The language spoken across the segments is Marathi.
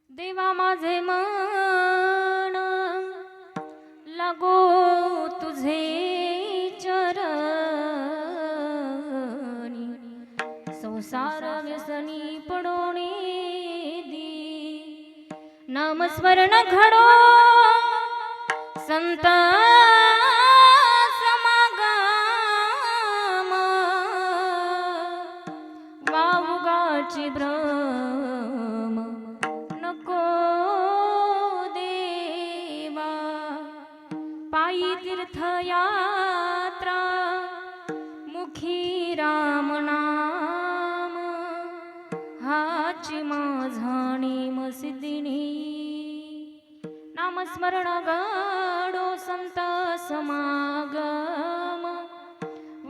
देवा माझे मन लागो तुझे चरणी, संसार व्यसनी पडोणे दी, नामस्मरण घडो संत समागम, वावगाची भ्रम नको देवा, पायी तीर्थयात्रा मुखी राम नाम, हाची माझा नेम सिद्धिनी, नामस्मरण गडो संत समागम,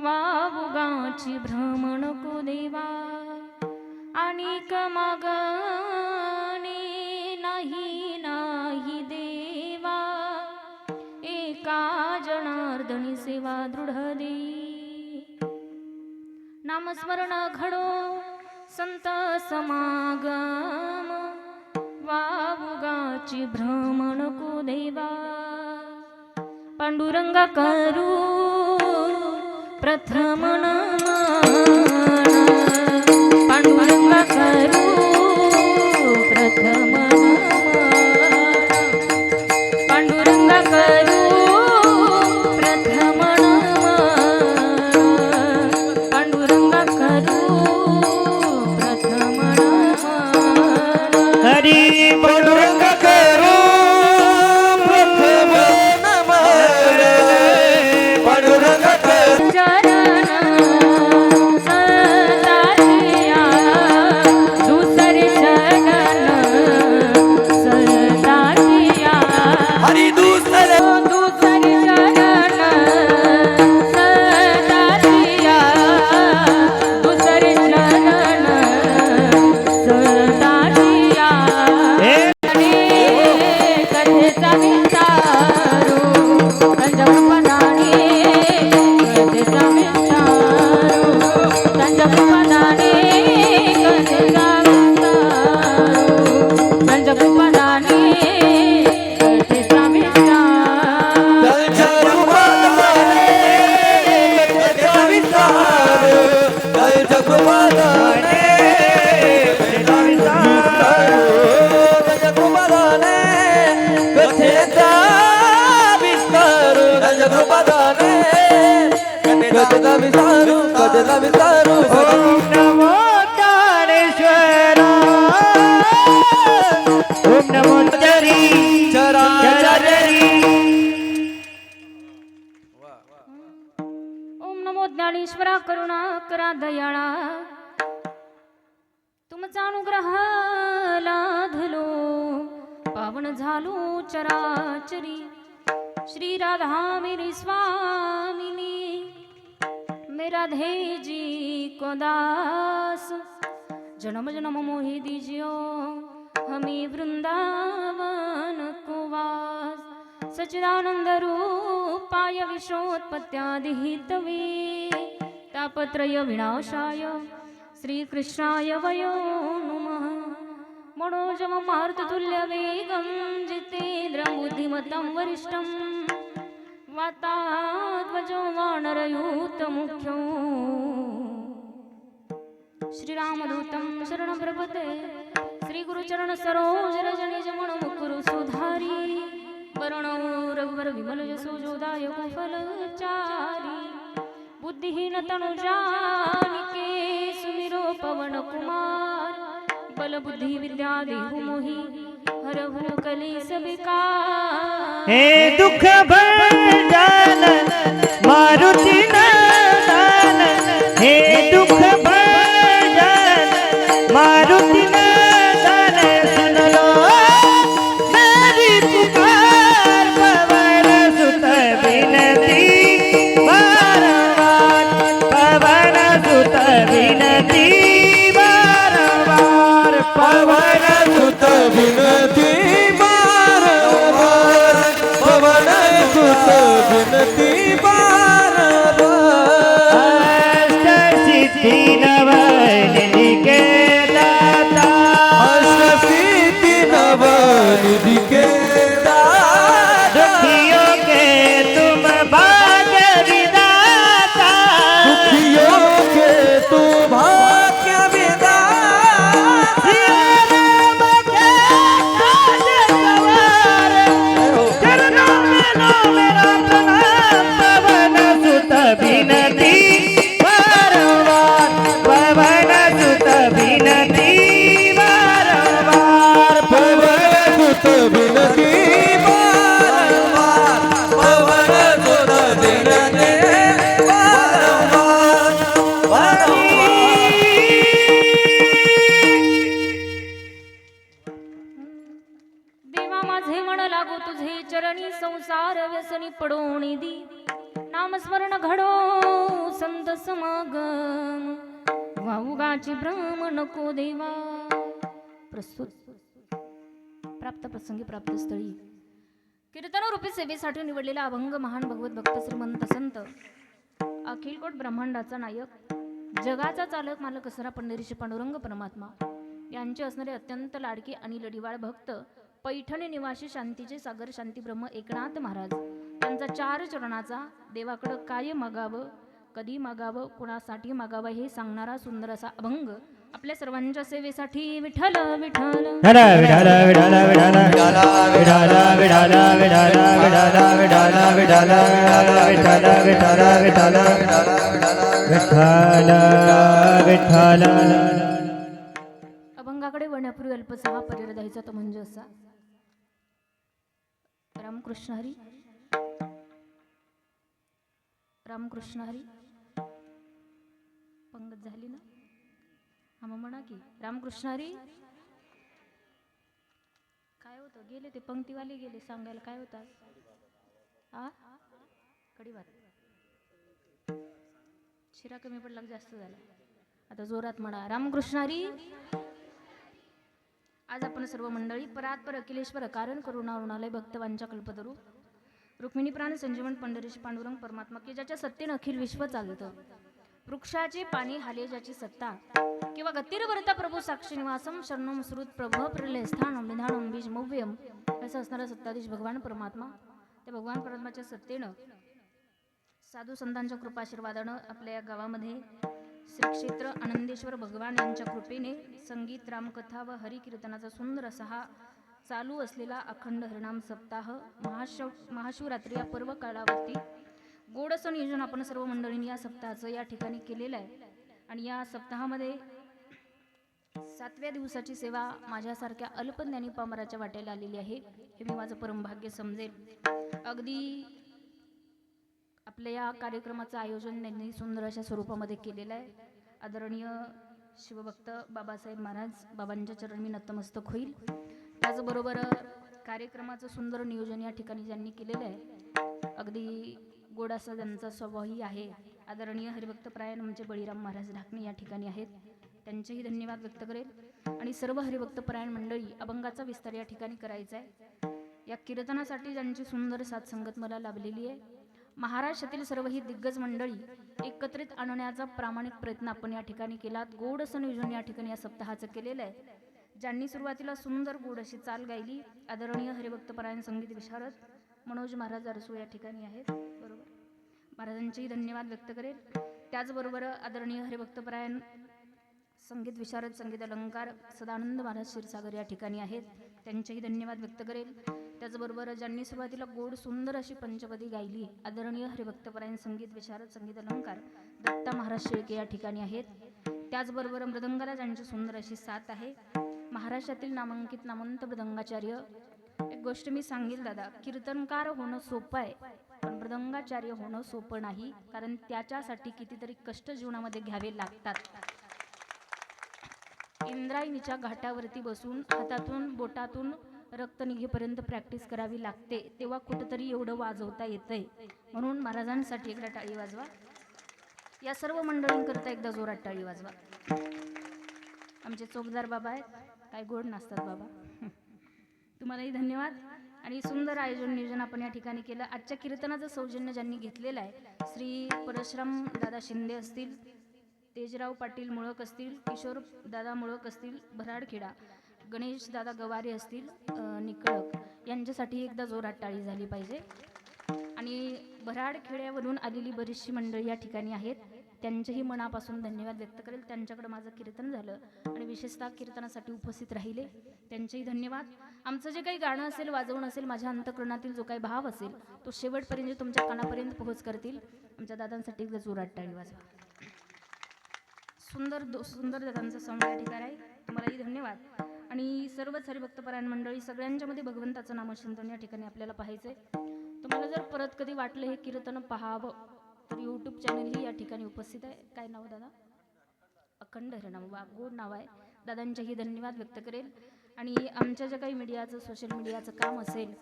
वावगाची भ्रम नको देवा, अनेक मागणे नाही नाही देवा, एका जनार्दनी सेवा दृढ दे, नामस्मरण घडो संत समागम, वावगाची भ्रम नको देवा, पांडुरंगा करू प्रथम नमन, पांडुरंगा करू प्रथम नमन, पांडुरंगा करू प्रथम नमन, पांडुरंगा करू प्रथम नमन, हरी पांडुरंग करू प्रथम नमन, पांडुरंग करू चरण सदा दिया, दुसरे चरण सदा दिया, हरी दुसरे दुसरे चरण सदा दिया, दुसरे चरण सदा दिया, कथेचा विचारू पंचप्रधानी, कथेचा विचारू पंचप्रधानी, कथेचा विचारू पंचप्रधानी, कथेचा विचारू त्यांच्या रूपाने कथेचा विस्तार, त्यांच्या कृपाने कथेचा विस्तार, त्यांच्या कृपाने कथेचा विस्तार, त्यांच्या कृपाने कथेचा विस्तार, कथेचा विस्तार. ओम नमो ज्ञानेश्वरा, ओम नमो चरी चराचरी. ओम नमो ज्ञानेश्वरा करुणा करा दयाळा, तुमचा अनुग्रह लाधलो, पावन झालो चराचरी, श्री राधा मेरी स्वामिनी, मेरा राधे जी को दास, जन्म जन्म मोहि दीजियो हमें वृंदावन को वास, सच्चिदानंद रूपाय विश्वोत्पत्त्यादि हेतवे, तापत्रय विनाशाय श्रीकृष्णाय वयो नमः, मनोजव मारुततुल्य वेगं जितेन्द्रं बुद्धिमतं वरिष्ठं, वातात्मजो वानरयूतमुख्यो, श्रीरामदूतं शरणं प्रपद्ये, श्रीगुरुचरण सरोज रजनिज मन मुकुरु सुधारी, वरणो रघुवर विमल यशो जोदायक फलचारी, बुद्धिहीन तनु जानिके सुमिरो पवन कुमार, बल बुद्धि विद्या देहु मोहि हरहु कलेश विकार. हे दुख भंजन मारुति नंदन, हे दुख भंजन मारुति नंदन, सुन लो मेरी पुकार, पवन सुत विनती बारंबार, पवन सुत विनती बारंबार, पवन निधि के दाता दुखियों के तुम भाग्य विधाता दुखियों के तू भाग्य विधाता सिया राम के काज सवार चरणों में लो मेरा प्रणाम पवन सुत बिनती बारंबार पवन सुत बिनती बारंबार पवन सुत बिनती बारंबार पवन सुत बिनती बारंबार देवा माझे मन लागो तुझे चरणी संसार व्यसनी पडोन दी नामस्मरण घडो संत समागम वाऊगाची भ्रम नको देवा. प्रस्तुत प्राप्त प्रसंगी प्राप्त स्थळी कीर्तनरूपी सेवेसाठी निवडलेला अभंग महान भगवत भक्त श्रीमंत संत अखिलकोट ब्रह्मांडाचा नायक जगाचा चालक मालक असणारा पंढरीशी पांडुरंग परमात्मा यांचे असणारे अत्यंत लाडके आणि लढीवाळ भक्त पैठणी निवासी शांतीचे सागर शांती ब्रह्म एकनाथ महाराज यांचा 4 चरणाचा देवाकडं काय मागावं कधी मागावं कुणासाठी मागावं हे सांगणारा सुंदर असा अभंग आपल्या सर्वांच्या सेवेसाठी विठ्ठल विठ्ठल विठाला विठाला विठाला विठाला विठाला विठाला विठाला विठाला विठाला विठाला विठाला विठाला विठाला विठाला. अभंगाकडे वळण्यापूर्वी अल्पसा हा पर्याय द्यायचा तो म्हणजे असा. रामकृष्ण हरी रामकृष्ण हरी. पंगत झाली ना हा मग म्हणा की रामकृष्ण हरी. काय होतं गेले ते पंक्तीवाले गेले सांगायला काय होतं आ कडी भात शिरा कमी पडला की जास्त झाला. आता जोरात म्हणा रामकृष्ण हरी. आज आपण सर्व मंडळी परात्पर अखिलेश्वर कारण करुणारुणालय भक्तवांच्या कल्पतरू रुक्मिणी प्राण संजीवन पंढरीश पांडुरंग परमात्मा की ज्याच्या सत्तेनं अखिल विश्व चालतं वृक्षाचे पाणी हाले ज्याची सत्ता किंवा गतीर वरता प्रभू साक्षी निवासम शरणम श्रुत प्रभ प्रलय स्थानम निधानम बीज मव्यम असं असणारा सत्ताधीश भगवान परमात्मा त्या भगवान परमात्म्याच्या सत्तेनं साधू संतांच्या कृपाशीर्वादानं आपल्या या गावामध्ये श्री क्षेत्र आनंदेश्वर भगवान यांच्या कृपेने संगीत रामकथा व हरिकीर्तनाचा सुंदर असा हा चालू असलेला अखंड हरिनाम सप्ताह महाशिवरात्री या पर्व काळावरती गोडसं नियोजन आपण सर्व मंडळींनी या सप्ताहाचं या ठिकाणी केलेलं आहे. आणि या सप्ताहामध्ये 7व्या दिवसाची सेवा माझ्यासारख्या अल्पज्ञानी पामराच्या वाट्याला आलेली आहे हे मी माझं परमभाग्य समजेल. अगदी आपल्या या कार्यक्रमाचं आयोजन त्यांनी सुंदर अशा स्वरूपामध्ये केलेलं आहे. आदरणीय शिवभक्त बाबासाहेब महाराज बाबांच्या चरणी मी नतमस्तक होईल. त्याचबरोबर कार्यक्रमाचं सुंदर नियोजन या ठिकाणी ज्यांनी केलेलं आहे अगदी गोड असा ज्यांचा स्वभावही आहे आदरणीय हरिभक्तपरायण म्हणजे बळीराम महाराज ढाकणे या ठिकाणी आहेत. त्यांचेही धन्यवाद व्यक्त करेल. आणि सर्व हरिभक्तपरायण मंडळी अभंगाचा विस्तार या ठिकाणी करायचा आहे. या कीर्तनासाठी ज्यांची सुंदर साथसंगत मला लाभलेली आहे महाराष्ट्रातील सर्व ही दिग्गज मंडळी एकत्रित आणण्याचा प्रामाणिक प्रयत्न आपण या ठिकाणी केला. गोड असं नियोजन या ठिकाणी या सप्ताहाचं केलेलं आहे. ज्यांनी सुरुवातीला सुंदर गोड अशी चाल गायली आदरणीय हरिभक्तपरायण संगीत विशारद मनोज महाराज अरसू या ठिकाणी आहेत. बरोबर महाराजांचेही धन्यवाद व्यक्त करेल. त्याचबरोबर आदरणीय हरिभक्तपरायण संगीत विशारद संगीत अलंकार सदानंद महाराज क्षीरसागर या ठिकाणी आहेत. त्यांचेही धन्यवाद व्यक्त करेल. त्याचबरोबर ज्यांनी सुरुवातीला गोड सुंदर अशी पंचपदी गायली आदरणीय हरिभक्तपरायण संगीत विशारद संगीत अलंकार दत्ता महाराज शेळके या ठिकाणी आहेत. त्याचबरोबर मृदंगाला ज्यांची सुंदर अशी साथ आहे महाराष्ट्रातील नामांकित नामवंत मृदंगाचार्य. एक गोष्ट मी सांगेल दादा, कीर्तनकार होणं सोपं आहे पण मृदंगाचार्य होणं सोपं नाही, कारण त्याच्यासाठी कितीतरी कष्ट जीवनामध्ये घ्यावे लागतात. इंद्रायणीच्या घाटावरती बसून हातातून बोटातून रक्त निघेपर्यंत प्रॅक्टिस करावी लागते, तेव्हा कुठंतरी एवढं वाजवता येतंय. म्हणून महाराजांसाठी एकदा टाळी वाजवा. या सर्व मंडळींकरता एकदा जोरात टाळी वाजवा. आमचे चोपदार बाबा आहेत, काय गोड नाचतात बाबा. तुम्हालाही धन्यवाद. आणि सुंदर आयोजन नियोजन आपण या ठिकाणी केलं. आजच्या कीर्तनाचं सौजन्य ज्यांनी घेतलेलं आहे श्री परशुराम दादा शिंदे असतील, तेजराव पाटील मुळक असतील, किशोर दादा मुळक असतील भराडखेडा, गणेश दादा गवारे असतील निकळक यांच्यासाठी एकदा जोरात टाळी झाली पाहिजे. आणि भराड खेड्यावरून आलेली बरीचशी मंडळी या ठिकाणी आहेत, त्यांचेही मनापासून धन्यवाद व्यक्त करेल. त्यांच्याकडे माझं कीर्तन झालं आणि विशेषतः कीर्तनासाठी उपस्थित राहिले त्यांचेही धन्यवाद. आमचं जे काही गाणं असेल, वाजवणं असेल, माझ्या अंतःकरणातील जो काही भाव असेल तो शेवटपर्यंत तुमच्या कानापर्यंत पोहोच करतील. आमच्या दादांसाठी एकदा जोरात टाळी वाजवा. सुंदर दादांचा साऊंड या ठिकाणी आहे, तुम्हालाही धन्यवाद. आणि सर्वच हरिभक्तपरायण मंडळी सगळ्यांच्यामध्ये भगवंताचं नामचिंतन या ठिकाणी आपल्याला पाहायचंय. तुम्हाला जर परत कधी वाटलं हे कीर्तन पाहावं तर यूट्यूब चॅनलही या ठिकाणी उपस्थित आहे. काय नाव दादा? अखंड हरिनाम, वा गोड नाव आहे. दादांचेही धन्यवाद व्यक्त करेल. आणि आमच्या ज्या काही मीडियाचं सोशल मीडियाचं काम असेल,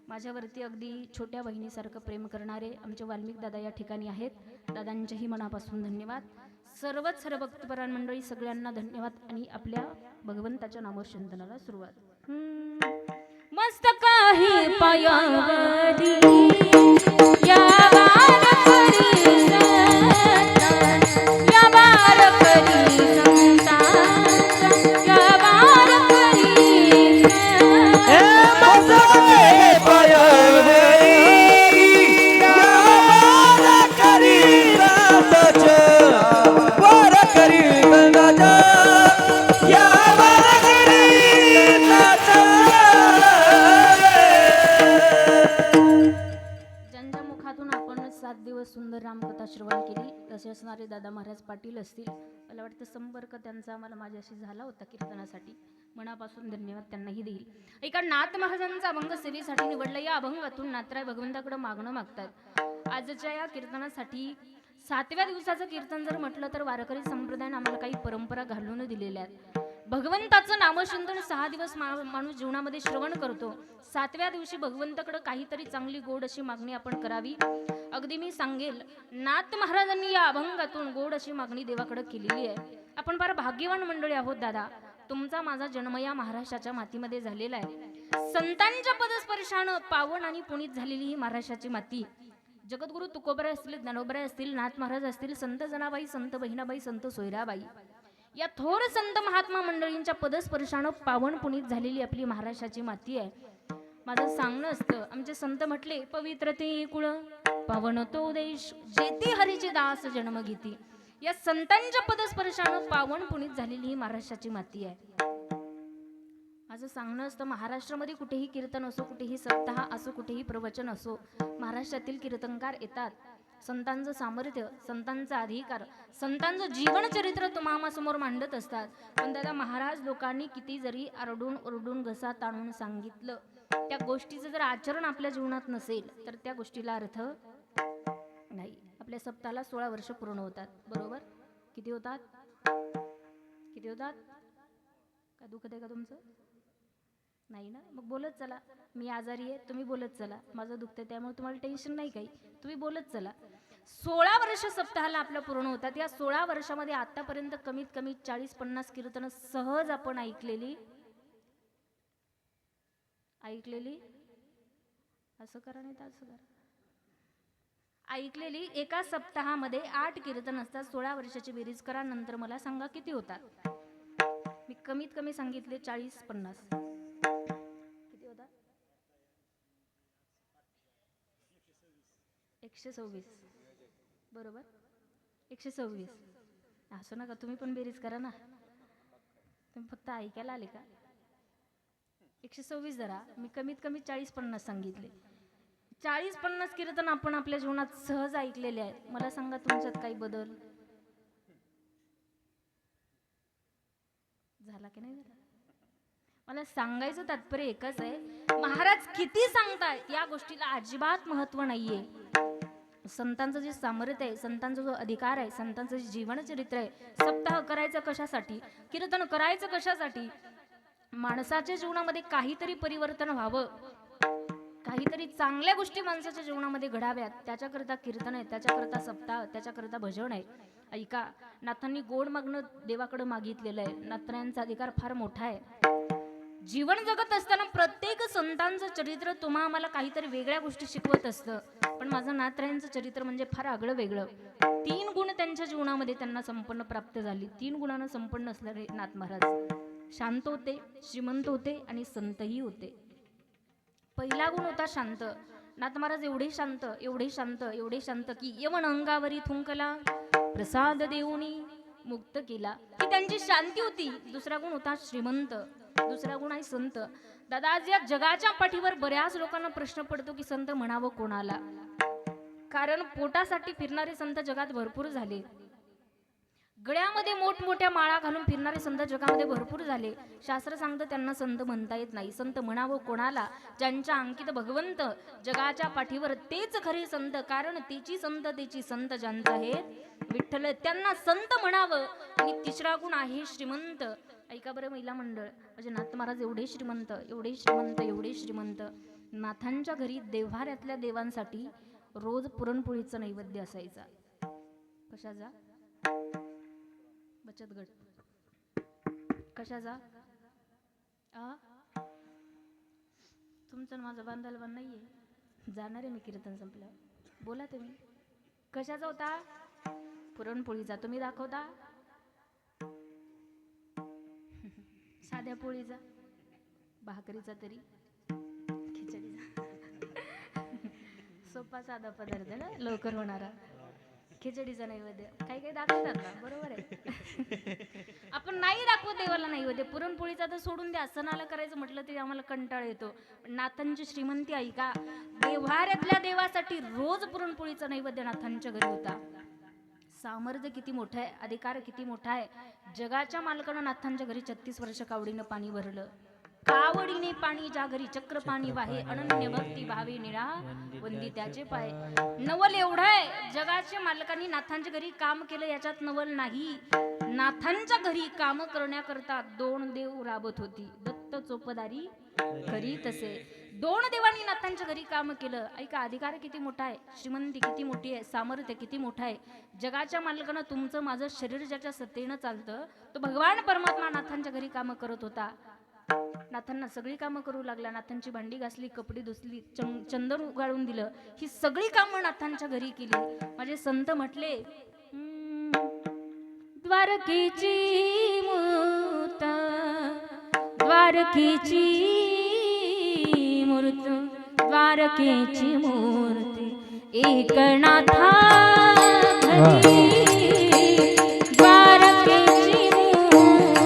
माझ्यावरती अगदी छोट्या बहिणीसारखं प्रेम करणारे आमचे वाल्मिक दादा या ठिकाणी आहेत. दादांचेही मनापासून धन्यवाद. सर्वच हरिभक्तपरायण मंडळी सगळ्यांना धन्यवाद. आणि आपल्या भगवंताच्या नामचिंतनाला सुरुवात. मस्त काही पायावरी या वारकरी संतांचा, या वारकरी संतांचा, या वारकरी ज्यांच्या मुखातून आपण 7 दिवस सुंदर रामकथा श्रवण केली तसे असणारे दादा महाराज पाटील असतील. मला वाटतं संपर्क त्यांचा आम्हाला माझ्याशी झाला होता कीर्तनासाठी. मनापासून धन्यवाद त्यांनाही देईल. एका नाथ महाराजांचा अभंग सेवेसाठी निवडला. या अभंगातून नाथराय भगवंताकडे मागणं मागतात. आजच्या या कीर्तनासाठी 7व्या दिवसाचं कीर्तन जर म्हटलं तर वारकरी संप्रदायाने आम्हाला काही परंपरा घालून दिलेल्या आहेत. भगवंताचं नामचिंतन 6 दिवस माणूस जीवनामध्ये श्रवण करतो. 7व्या दिवशी भगवंताकडे काहीतरी चांगली गोड अशी मागणी आपण करावी. अगदी मी सांगेल, नाथ महाराजांनी या अभंगातून गोड अशी मागणी देवाकडे केलेली आहे. आपण फार भाग्यवान मंडळी आहोत दादा. तुमचा माझा जन्म या महाराष्ट्राच्या मातीमध्ये झालेला आहे. संतांच्या पदस्पर्शानं पावन आणि पुनीत झालेली ही महाराष्ट्राची माती. जगद्गुरु तुकोबराय असतील, ज्ञानोबराय असतील, नाथ महाराज असतील, संत जनाबाई, संत बहिणाबाई, संत सोयराबाई, या थोर संत महात्मा मंडळींच्या पदस्पर्शानं पावन पुनीत झालेली आपली महाराष्ट्राची माती आहे. माझं सांगणं असतं, आमचे संत म्हटले, पवित्र ते कुळ पावन तो देश, जेती हरीचे दास जन्म घेती. या संतांच्या पदस्पर्शानं पावन पुनीत झालेली ही महाराष्ट्राची माती आहे. माझं सांगणं असतं, महाराष्ट्रामध्ये कुठेही कीर्तन असो, कुठेही सप्ताह असो, कुठेही प्रवचन असो, महाराष्ट्रातील कीर्तनकार येतात. संतांचं सामर्थ्य, संतांचा अधिकार, संतांचं जीवनचरित्र तुम्हासमोर मांडत असतात. पण दादा महाराज लोकांनी किती जरी आरडून ओरडून घसा ताणून सांगितलं, त्या गोष्टीचं जर आचरण आपल्या जीवनात नसेल तर त्या गोष्टीला अर्थ नाही. आपल्या सप्ताहाला 16 वर्ष पूर्ण होतात, बरोबर? किती होतात? किती होतात? काय दुखत आहे का तुमचं? नाही ना? मग बोलत चला. मी आजारी आहे, तुम्ही बोलत चला. माझं दुखतंय त्यामुळे तुम्हाला टेन्शन नाही काही, तुम्ही बोलत चला. 16 वर्ष सप्ताहाला आपलं पूर्ण होतात. या 16 वर्षामध्ये आतापर्यंत कमीत कमी 40-50 कीर्तन सहज आपण ऐकलेली. असं करा, नाही तर असं करा. ऐकलेली एका सप्ताहामध्ये 8 कीर्तन असतात. 16 वर्षाची बेरीज करा, नंतर मला सांगा किती होतात. मी कमीत कमी सांगितले 40-50. किती होतात? 126, बरोबर? 126. असं नका, तुम्ही पण बेरीज करा ना. तुम्ही फक्त ऐकायला आले का? 126 जरा, मी कमीत कमी 40-50 सांगितले. 40-50 कीर्तन आपण आपल्या जीवनात सहज ऐकलेले आहेत. मला सांगा तुमच्यात काही बदल झाला की नाही झाला? मला सांगायचं तात्पर्य एकच आहे, महाराज किती सांगतायत या गोष्टीला अजिबात महत्व नाहीये. संतांचं जे सामर्थ्य आहे, संतांचा जो अधिकार आहे, संतांचं जे जीवनचरित्र आहे, सप्ताह करायचं कशासाठी, कीर्तन करायचं कशासाठी? माणसाच्या जीवनामध्ये काहीतरी परिवर्तन व्हावं, काहीतरी चांगल्या गोष्टी माणसाच्या जीवनामध्ये घडाव्यात, त्याच्याकरता कीर्तन आहे, त्याच्याकरता सप्ताह, त्याच्याकरता भजन आहे. ऐका, नाथांनी गोड मागणं देवाकडे मागितलेलं आहे. नाथांचा अधिकार फार मोठा आहे. जीवन जगत असताना प्रत्येक संतांचं चरित्र तुम्हा आम्हाला काहीतरी वेगळ्या गोष्टी शिकवत असतं. पण माझं नाथरायांचं चरित्र म्हणजे फार आगळं वेगळं. 3 गुण त्यांच्या जीवनामध्ये त्यांना संपन्न प्राप्त झाली. 3 गुणांना संपन्न असणारे नाथ महाराज. शांत होते, श्रीमंत होते आणि संतही होते. पहिला गुण होता शांत. नाथ महाराज एवढे शांत, एवढे शांत, एवढे शांत की यवन अंगावरी थुंकला प्रसाद देऊनी मुक्त केला, की त्यांची शांती होती. दुसरा गुण होता श्रीमंत, दुसरा गुण आहे संत. दादा, आज या जगाच्या पाठीवर बऱ्याच लोकांना प्रश्न पडतो की संत म्हणावं कोणाला. कारण पोटासाठी फिरणारे संत जगात भरपूर झाले. गळ्यामध्ये मोठमोठ्या माळा घालून फिरणारे संत जगामध्ये भरपूर झाले. शास्त्र सांगतं त्यांना संत म्हणता येत नाही. संत म्हणावं कोणाला? ज्यांच्या अंकित भगवंत जगाच्या पाठीवर तेच खरे संत. कारण तेची संत, तेची संत ज्यांचा आहेत विठ्ठल, त्यांना संत म्हणावं. आणि तिसरा गुण आहे श्रीमंत. ऐका बरं महिला मंडळ, म्हणजे नाथ महाराज एवढे श्रीमंत, एवढे श्रीमंत, एवढे श्रीमंत. नाथांच्या घरी देव्हाऱ्यातल्या देवांसाठी रोज पुरणपोळीचं नैवेद्य असायचा. कशाचा? बचत गट. कशाचा? तुमचं माझं बांधायला बांध नाहीये. जाणार आहे मी कीर्तन संपल्यावर. बोला तुम्ही. कशाचा होता? पुरणपोळीचा. तुम्ही दाखवता? साध्या पोळीचा, भाकरीचा, तरी खिचडीचा. सोपा साधा पदार्थ ना, लवकर होणारा. खिचडीचा नैवेद्य काही काही दाखवतात ना, बरोबर आहे. आपण नाही दाखवत देवाला नैवेद्य. पुरणपोळीचा तर सोडून द्या, सणाला करायचं म्हटलं तरी आम्हाला कंटाळा येतो. पण नाथांची श्रीमंती ऐका, देव्हाऱ्यातल्या देवासाठी रोज पुरणपोळीचा नैवेद्य नाथांच्या घरी होता. सामर्थ्य किती मोठं आहे, अधिकार किती मोठा आहे. जगाच्या मालकानं नाथांच्या घरी 36 वर्ष कावडीनं पाणी भरलं. कावडीने पाणी ज्या घरी चक्र पाणी वाहे, अनन्य भक्ती भावे निळा वंदी त्याचे पाय. नवल एवढं आहे, जगाच्या मालकांनी नाथांच्या घरी काम केलं याच्यात नवल नाही. नाथांच्या घरी काम करण्याकरता 2 देव राबत होती. दत्त चोपदारी खरी तसे 2 देवांनी नाथांच्या घरी काम केलं. ऐका, अधिकार किती मोठा आहे, श्रीमंती किती मोठी आहे, सामर्थ्य किती मोठं आहे. जगाच्या मालकानं तुमचं माझं शरीर ज्याच्या सत्तेनं चालतं, तो भगवान परमात्मा नाथांच्या घरी काम करत होता. नाथांना सगळी कामं करू लागला. नाथांची भांडी घासली, कपडे धुसली, चंदन उगाळून दिलं. ही सगळी कामं नाथांच्या घरी केली. माझे संत म्हटले, द्वारकेची मूर्त, द्वारकेची मूर्त, द्वारकेची मूर्ती एकनाथा घरी. द्वारकेची मूर्ती,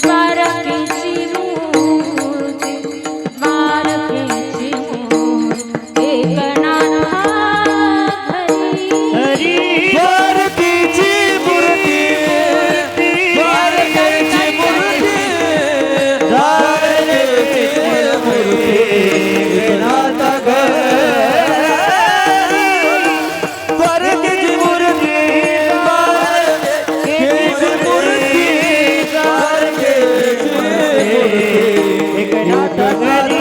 द्वारकेची मूर्ती, द्वारकेची मूर्ती एकनाथा घरी. द्वारकेची मूर्ती, द्वारकेची मूर्ती, द्वारकेची मूर्ती एकनाथ घरी. द्वारकेची मूर्ती, द्वारकेची मूर्ती, द्वारकेची मूर्ती एकनाथ घरी.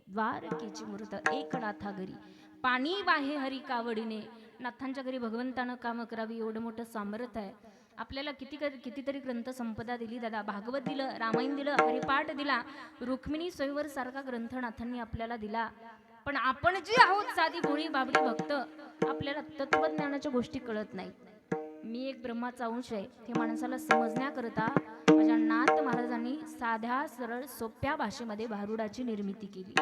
द्वारकेची मूर्त एकनाथा घरी पाणी वाहे हरी कावडीने. नाथांच्या घरी भगवंतानं काम करावी एवढं मोठं सामर्थ्य आहे. आपल्याला कितीतरी ग्रंथ संपदा दिली दादा. भागवत दिलं, रामायण दिलं, हरिपाठ दिला, रुक्मिणी स्वयंवर सारखा ग्रंथ नाथांनी आपल्याला दिला. पण आपण जी आहोत साधी भोळी बाबडी भक्त, आपल्याला तत्वज्ञानाच्या गोष्टी कळत नाहीत. मी एक ब्रह्माचा अंश आहे हे माणसाला समजण्याकरता माझ्या नाथ महाराजांनी साध्या सरळ सोप्या भाषेमध्ये भारुडाची निर्मिती केली.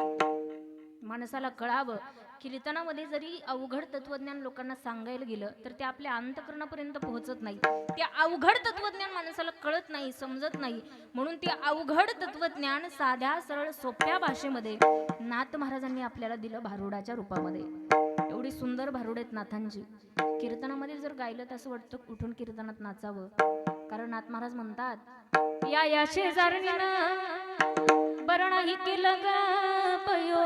माणसाला कळावं. कीर्तनामध्ये जरी अवघड तत्वज्ञान लोकांना सांगायला गेलं तर ते आपल्या अंतःकरणापर्यंत पोहोचत नाही. ते अवघड तत्वज्ञान माणसाला कळत नाही, समजत नाही. म्हणून ते अवघड तत्वज्ञान साध्या सरळ सोप्या भाषेमध्ये नाथ महाराजांनी आपल्याला दिलं भारुडाच्या रूपामध्ये. एवढी सुंदर भारुड आहेत नाथांची. कीर्तनामध्ये जर गायलं तर असं वाटतं उठून कीर्तनात नाचावं. कारण नाथ महाराज म्हणतात, या शेजारणीनं बरं नाही केलं ग बयो.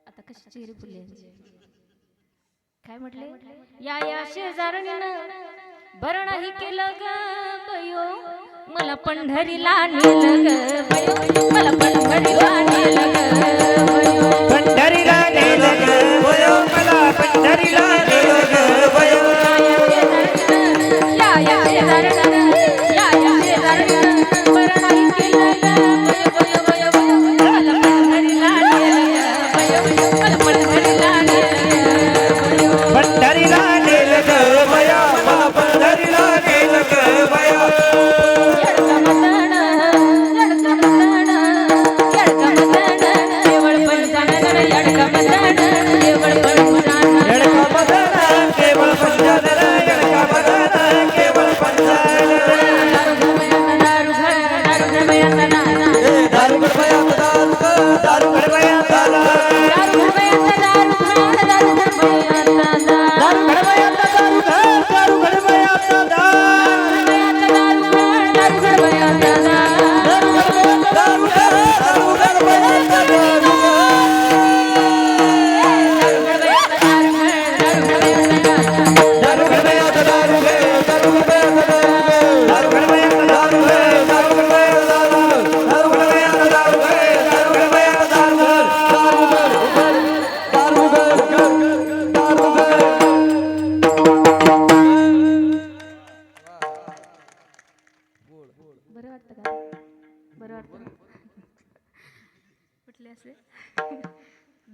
आता कशी चेहरे फुलले. काय म्हटले? या शेजारणीनं बरं नाही केलं ग बयो. मला पंढरीला नेलं ग बयो. मला पंढरीला नेलं ग बयो. पंढरीला नेलं ग बयो. मला पंढरीला नेलं ग बयो. या शेजारणीनं बरं नाही केलं ग बयो बयो बयो. मला पंढरीला नेलं ग बयो. मला पंढरीला नेलं ग बयो. पंढरीला नेलं ग बयो. मला पंढरीला नेलं ग बयो.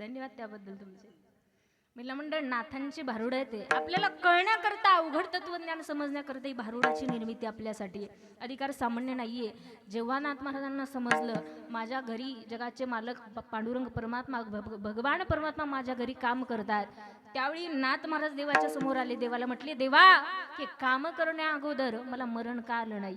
धन्यवाद त्याबद्दल तुमचे. मला मंडळ नाथांची भारुड आहे ते आपल्याला कळण्याकरता, अवघड तत्वज्ञान समजण्याकरता ही भारुडाची निर्मिती आपल्यासाठी. अधिकार सामान्य नाहीये. जेव्हा नाथ महाराजांना समजलं माझ्या घरी जगाचे मालक पांडुरंग परमात्मा भगवान परमात्मा माझ्या घरी काम करतात, त्यावेळी नाथ महाराज देवाच्या समोर आले. देवाला म्हटले, देवा हे काम करण्या अगोदर मला मरण का आलं नाही.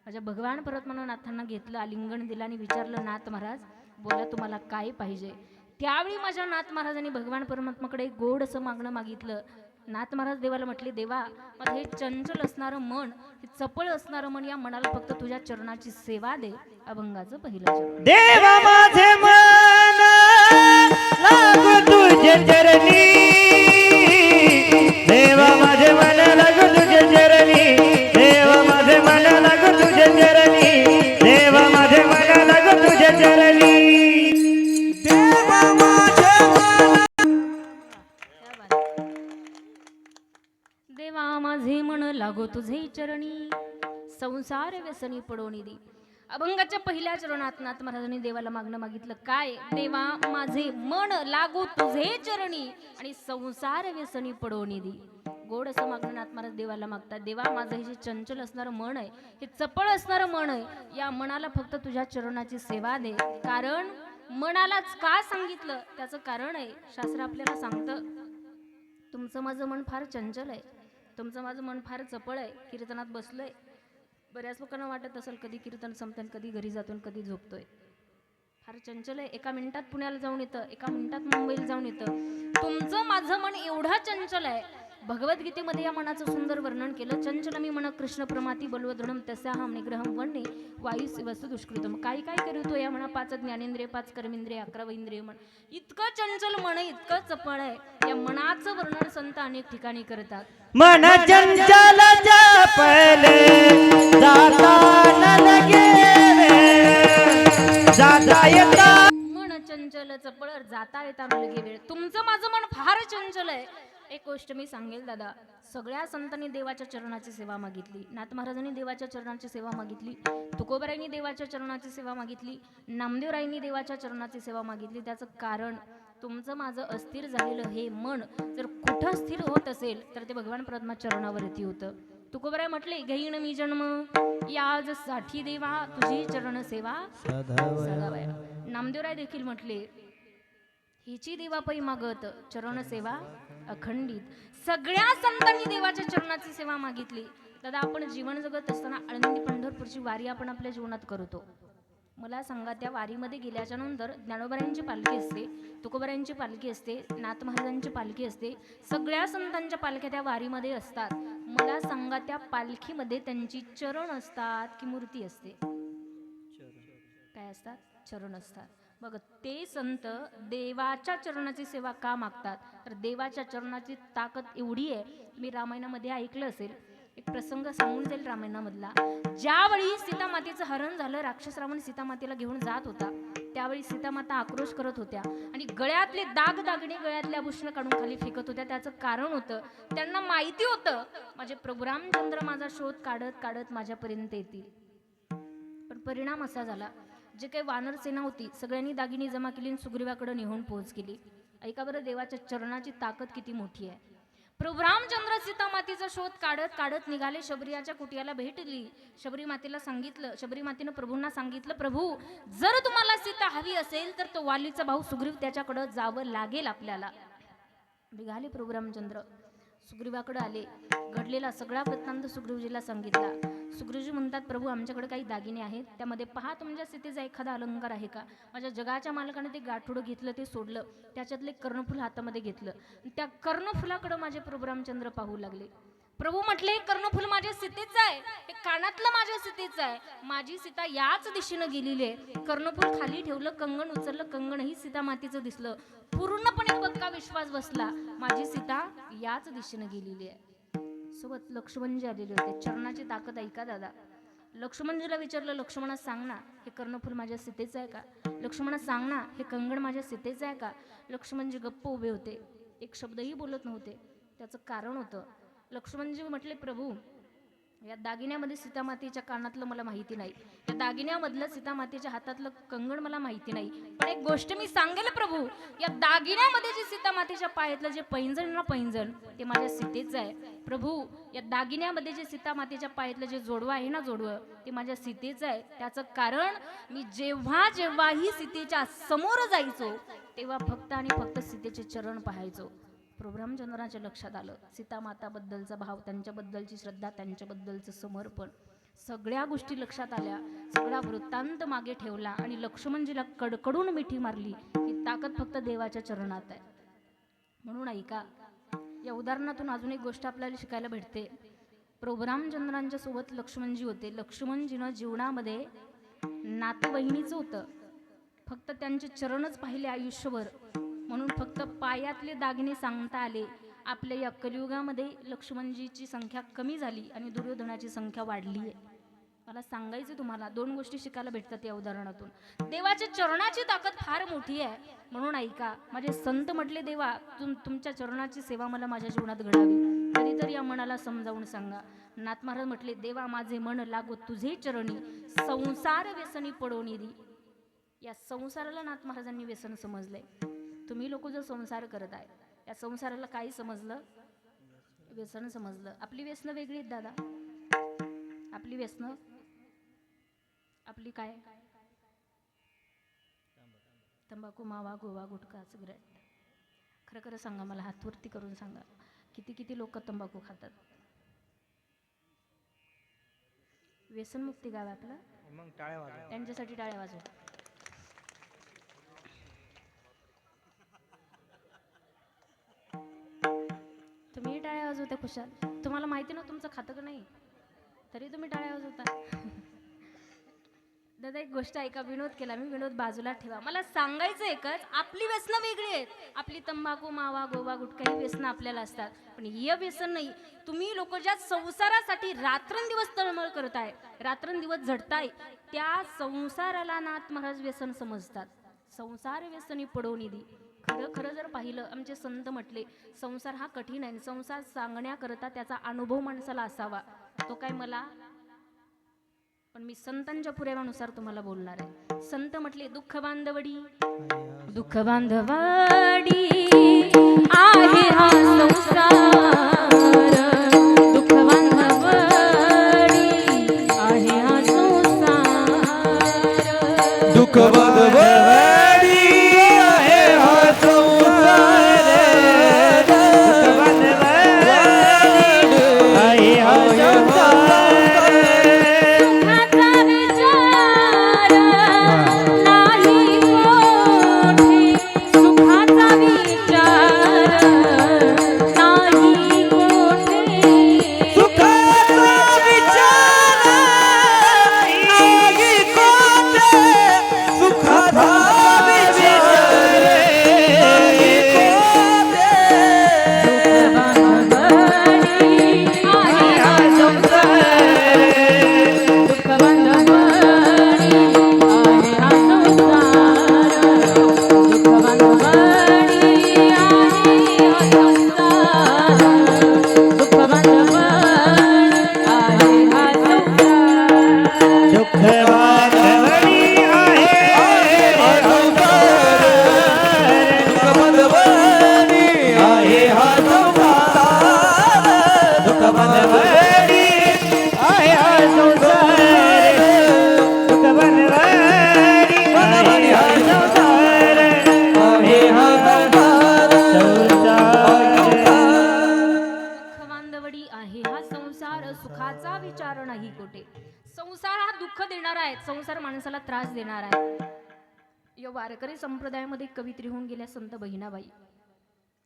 माझ्या भगवान परमात्मानं नाथांना घेतलं, आलिंगन दिलं आणि विचारलं, नाथ महाराज बोला तुम्हाला काय पाहिजे. त्यावेळी माझ्या नाथ महाराजांनी भगवान परमात्माकडे गोड असं मागणं मागितलं. नाथ महाराज देवाला म्हटले, देवा माझं हे चंचल असणारं मन, हे चपळ असणारं मन, या मनाला फक्त तुझ्या चरणाची सेवा दे. अभंगाचं पहिलं चरण. देवा माझे मन लागू तुझे चरणी. देवा माझे मन लागू तुझे चरणी. देवा माझे मन लागू तुझे चरणी. देवा माझे मन लागू तुझे चरणी. देवा माझे देवा माझे मन लागो तुझे चरणी, संसार व्यसनी पडोनी दे. अभंगाच्या पहिल्या चरणात नाथ महाराजांनी देवाला मागणं मागितलं काय? देवा माझे मन लागो तुझे चरणी आणि संसार व्यसनी पडोनी दे. गोड असं मागणं नाथ महाराज देवाला मागतात. देवा माझं हे जे चंचल असणारं मन आहे, हे चपळ असणारं मन आहे, या मनाला फक्त तुझ्या चरणाची सेवा दे. कारण मनालाच का सांगितलं त्याचं कारण आहे. शास्त्र आपल्याला सांगतं, तुमचं माझं मन फार चंचल आहे, तुमचं माझं मन फार चपळ आहे. कीर्तनात बसलोय, बऱ्याच लोकांना वाटत असेल कधी कीर्तन संपतं, कधी घरी जातो, कधी झोपतोय. फार चंचल आहे. एका मिनिटात पुण्याला जाऊन येतं, एका मिनिटात मुंबईला जाऊन येतं. तुमचं माझं मन एवढा चंचल आहे. भगवद्गीतेमध्ये या मनाचं सुंदर वर्णन केलं. चंचलमी मन कृष्ण प्रमाती बलवदृढम तस्याहम निग्रहम वन्ने वायुस वस्तु दुष्कृतम. काय काय करीतो या म्हणा, 5 ज्ञानेंद्रिय, 5 कर्मेंद्रिय, 11 इंद्रिय मन. इतकं चंचल मन, इतकं चपळ आहे. या मनाचं वर्णन संत अनेक ठिकाणी करतात. मन चंचल चपले जाता न लगे जाता येता. मन चंचल चपळ जाता येता न लगे वेळ. तुमचं माझं मन फार चंचल आहे. एक गोष्ट मी सांगेल दादा, सगळ्या संतांनी देवाच्या चरणाची सेवा मागितली. नाथ महाराजांनी देवाच्या चरणाची सेवा मागितली, तुकोबारायांनी देवाच्या चरणाची सेवा मागितली, नामदेवरायांनी देवाच्या चरणाची सेवा मागितली. त्याचं कारण तुमचं माझं अस्थिर झालेलं हे मन जर कुठं स्थिर होत असेल तर ते भगवान परमात्मा चरणावरती होतं. तुकोबाराय म्हटले, घेईन मी जन्म याज साठी देवा, तुझी चरण सेवा सदावया. नामदेवराय देखील म्हटले, हिची देवा पै मागत चरण सेवा अखंडित. सगळ्या संतांनी देवाच्या चरणाची सेवा मागितली. दादा, आपण जीवन जगत असताना आळंदी पंढरपूरची वारी आपण आपल्या जीवनात करतो. मला सांगा, त्या वारीमध्ये गेल्याच्या नंतर ज्ञानोबारायांची पालखी असते, तुकोबारायांची पालखी असते, नाथ महाराजांची पालखी असते, सगळ्या संतांच्या पालख्या त्या वारीमध्ये असतात. मला सांगा, त्या पालखीमध्ये त्यांची चरण असतात की मूर्ती असते? काय असतात? चरण असतात. बघ, ते संत देवाच्या चरणाची सेवा का मागतात? तर देवाच्या चरणाची ताकद एवढी आहे. मी रामायणामध्ये ऐकलं असेल, एक प्रसंग सांगून जाईल रामायणामधला. ज्यावेळी सीतामातेचं हरण झालं, राक्षस रावण सीतामातेला घेऊन जात होता, त्यावेळी सीतामाता आक्रोश करत होत्या आणि गळ्यातले दागदागिने, गळ्यातले आभूषण काढून खाली फेकत होत्या. त्याचं कारण होतं, त्यांना माहिती होतं माझे प्रभू रामचंद्र माझा शोध काढत काढत माझ्यापर्यंत येतील. पण परिणाम असा झाला, जे काही वानर सेना होती सगळ्यांनी दागिने जमा केली आणि सुग्रीवाकडे नेऊन पोहोच केली. ऐका बरं, देवाच्या चरणाची ताकद किती मोठी आहे. प्रभू रामचंद्र सीता मातेचा शोध काढत काढत निघाले, शबरीच्या कुटियाला भेट दिली. शबरी मातेला सांगितलं, शबरी मातेनं प्रभूंना सांगितलं, प्रभू जर तुम्हाला सीता हवी असेल तर तो वालीचा भाऊ सुग्रीव त्याच्याकडे जावं लागेल आपल्याला. निघाले प्रभू रामचंद्र, सुग्रीवाकडे आले, घडलेला सगळा वृत्तांत सुग्रीवजीला सांगितला. सुग्रीवजी म्हणतात, प्रभू आमच्याकडे काही दागिने आहेत, त्यामध्ये पहा तुमच्या स्थितीचा एखादा अलंकार आहे का? माझ्या जगाच्या मालकाने ते गाठोडं घेतलं, ते सोडलं, त्याच्यातले कर्णफुल हातामध्ये घेतलं. त्या कर्णफुलाकडे माझे प्रभू रामचंद्र पाहू लागले. प्रभू म्हटले, कर्णफुल माझ्या सीतेचं आहे, हे कानातलं माझ्या सीतेचं आहे, माझी सीता याच दिशेनं गेलेली आहे. कर्णफुल खाली ठेवलं, कंगण उचललं, कंगणही सीता मातेचं दिसलं. पूर्णपणे पक्का विश्वास बसला, माझी सीता याच दिशेनं गेलेली आहे. सोबत लक्ष्मणजी आलेले होते. चरणाची ताकद ऐका दादा. लक्ष्मणजीला विचारलं, लक्ष्मणा सांग ना, हे कर्णफुल माझ्या सीतेचं आहे का? लक्ष्मणा सांग ना, हे कंगण माझ्या सीतेचं आहे का? लक्ष्मणजी गप्प उभे होते, एक शब्दही बोलत नव्हते. त्याचं कारण होतं, लक्ष्मणजी म्हटले, प्रभू या दागिन्यामध्ये सीतामातेच्या कानातलं मला माहिती नाही, या दागिन्यामधलं सीतामातेच्या हातातलं कंगण मला माहिती नाही, पण एक गोष्ट मी सांगेल प्रभू, या दागिन्यामध्ये जे सीतामातेच्या पायातलं जे पैंजण ना पैंजण, ते माझ्या सीतेचं आहे. प्रभू या दागिन्यामध्ये जे सीतामातेच्या पायातलं जे जोडवं आहे ना जोडवं, ते माझ्या सीतेचं आहे. त्याचं कारण, मी जेव्हा जेव्हाही सीतेच्या समोर जायचो तेव्हा फक्त आणि फक्त सीतेचे चरण पाहायचो. प्रभू रामचंद्राच्या लक्षात आलं, सीतामाताबद्दलचा भाव, त्यांच्याबद्दलची श्रद्धा, त्यांच्याबद्दलचं समर्पण, सगळ्या गोष्टी लक्षात आल्या. सगळा वृत्तांत मागे ठेवला आणि लक्ष्मणजीला कडकडून मिठी मारली. ही ताकद फक्त देवाच्या चरणात आहे. म्हणून ऐका, या उदाहरणातून अजून एक गोष्ट आपल्याला शिकायला भेटते. प्रभू रामचंद्रांच्या सोबत लक्ष्मणजी होते. लक्ष्मणजीनं जीवनामध्ये नातेवाहिनीचं होतं, फक्त त्यांचे चरणच पाहिले आयुष्यभर, म्हणून फक्त पायातले दागिने सांगता आले. आपल्या या कलियुगामध्ये लक्ष्मणजीची संख्या कमी झाली आणि दुर्योधनाची संख्या वाढली आहे. मला सांगायचं तुम्हाला, दोन गोष्टी शिकायला भेटतात या उदाहरणातून. देवाच्या चरणाची ताकद फार मोठी आहे. म्हणून ऐका, माझे संत म्हटले, देवा तुमच्या चरणाची सेवा मला माझ्या जीवनात घडावी, कधीतरी या मनाला समजावून सांगा. नाथ महाराज म्हटले, देवा माझे मन लागो तुझे चरणी, संसार व्यसनी पडोनी दी. या संसाराला नाथ महाराजांनी व्यसन समजलंय. तुम्ही लोक जो संसार करत आहे, या संसाराला काही समजलं? व्यसन समजलं. आपली व्यसनं वेगळी आहेत दादा. आपली व्यसनं, आपली काय? तंबाखू, मावा, गोवा, गुटखा, सिगरेट. खरं खरं सांगा, मला हातवरती करून सांगा, किती किती लोक तंबाखू खातात? व्यसनमुक्ती गाव आपलं, मग टाळ्या वाजवा. त्यांच्यासाठी टाळ्या वाजवा. तुम्ही टाळ्या वाजवता खुशाल. तुम्हाला माहिती ना तुमचं खातं का नाही, तरी तुम्ही टाळ्या वाजवता. दादा एक गोष्ट ऐका, विनोद केला मी, विनोद बाजूला ठेवा. मला सांगायचं एकच, आपली व्यसनं वेगळी आहेत. आपली तंबाखू, मावा, गोवा, गुटखा ही व्यसनं आपल्याला असतात, पण ही व्यसन नाही. तुम्ही लोक ज्या संसारासाठी रात्रंदिवस तळमळ करताय, रात्रंदिवस झटताय, त्या संसाराला नाथ महाराज व्यसन समजतात. संसार व्यसनी पडोनी दी. खरं खरं जर पाहिलं आमचे संत म्हटले संसार हा कठीण आहे. संसार सांगण्याकरता त्याचा अनुभव माणसाला असावा. तो काय मला, पण मी संतांच्या पुराव्यानुसार तुम्हाला बोलणार आहे. संत म्हटले दुःख बांधवडी, दुःख बांधवडी आहे हा संसार, दुःख बांधवडी आहे हा संसार, दुःख बांधवडी आहे हा संसार, दुःख बांधवडी आहे हा संसार. सुखाचा विचार नाही कोठे, सुखाचा विचार नाही कोठे, सुखाचा विचार नाही कोठे, सुखाचा विचार नाही कोठे. दुःख बांधवडी आहे हा संसार, दुःख बांधवडी आहे हा संसार, दुःख बांधवडी आहे हा संसार, दुःख बांधवडी आहे हा संसार, आहे हा दुःख बांधवडी आहे हा संसार, सुखाचा विचार नाही कोठे. संसार हा दुःख देणारा आहे. संसार माणसाला त्रास देणार आहे. या वारकरी संप्रदायामध्ये कवित्री होऊन गेल्या संत बहिणाबाई,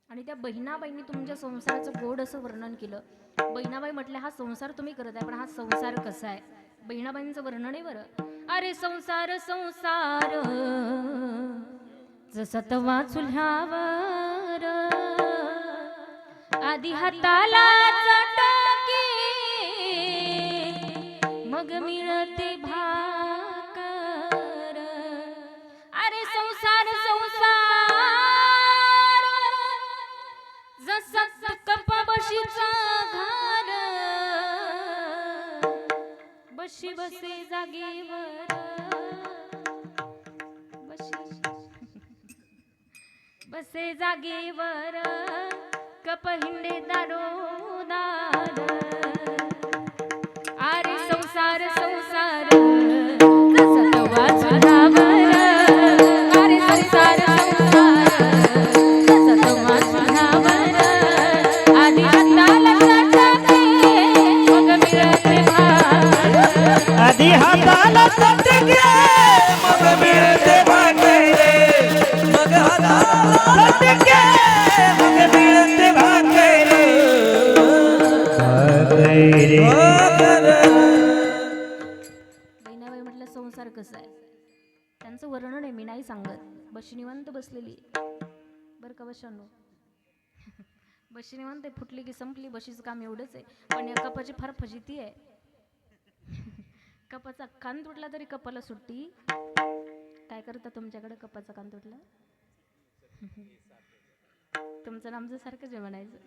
आणि त्या बहिणाबाईंनी तुमच्या संसाराचं गोड असं वर्णन केलं. बहिणाबाई म्हटल्या हा संसार तुम्ही करत आहे, पण हा संसार कसा आहे. बहिणाबाईंचं वर्णन आहे बरं. अरे संसार संसार जसा तवा चुल्ह्यावर, आधी हाताला चटके मग मिळते भाकर. अरे संसार संसार जसा कप बशीचा घार, बशी बसे जागेवर, बसे जागेवर कप हिंडे दारोदार. अरे संसार संसार जसा तवा चुल्हावर, अरे संसार संसार जसा तवा चुल्हावर, आधी हाताला चटके मग मिळते भाकर. आधी हाताला चटके मग मिळते भाकरे, मग हाताला चटके मग मिळते भाकरे. बहिणाबाई म्हटलं संसार कसा आहे. त्यांचं वर्णन आहे, मी नाही सांगत. बशी निवांत बसलेली बरं का बशांनो. बशी निवांत फुटली की संपली, बशीचं काम एवढंच आहे. पण या कपाची फार फजिती आहे. कपाचा कान तुटला तरी कपाला सुट्टी. काय करता तुमच्याकडे कपाचा कान तुटला? तुमचं नामचं सारखंच आहे म्हणायचं.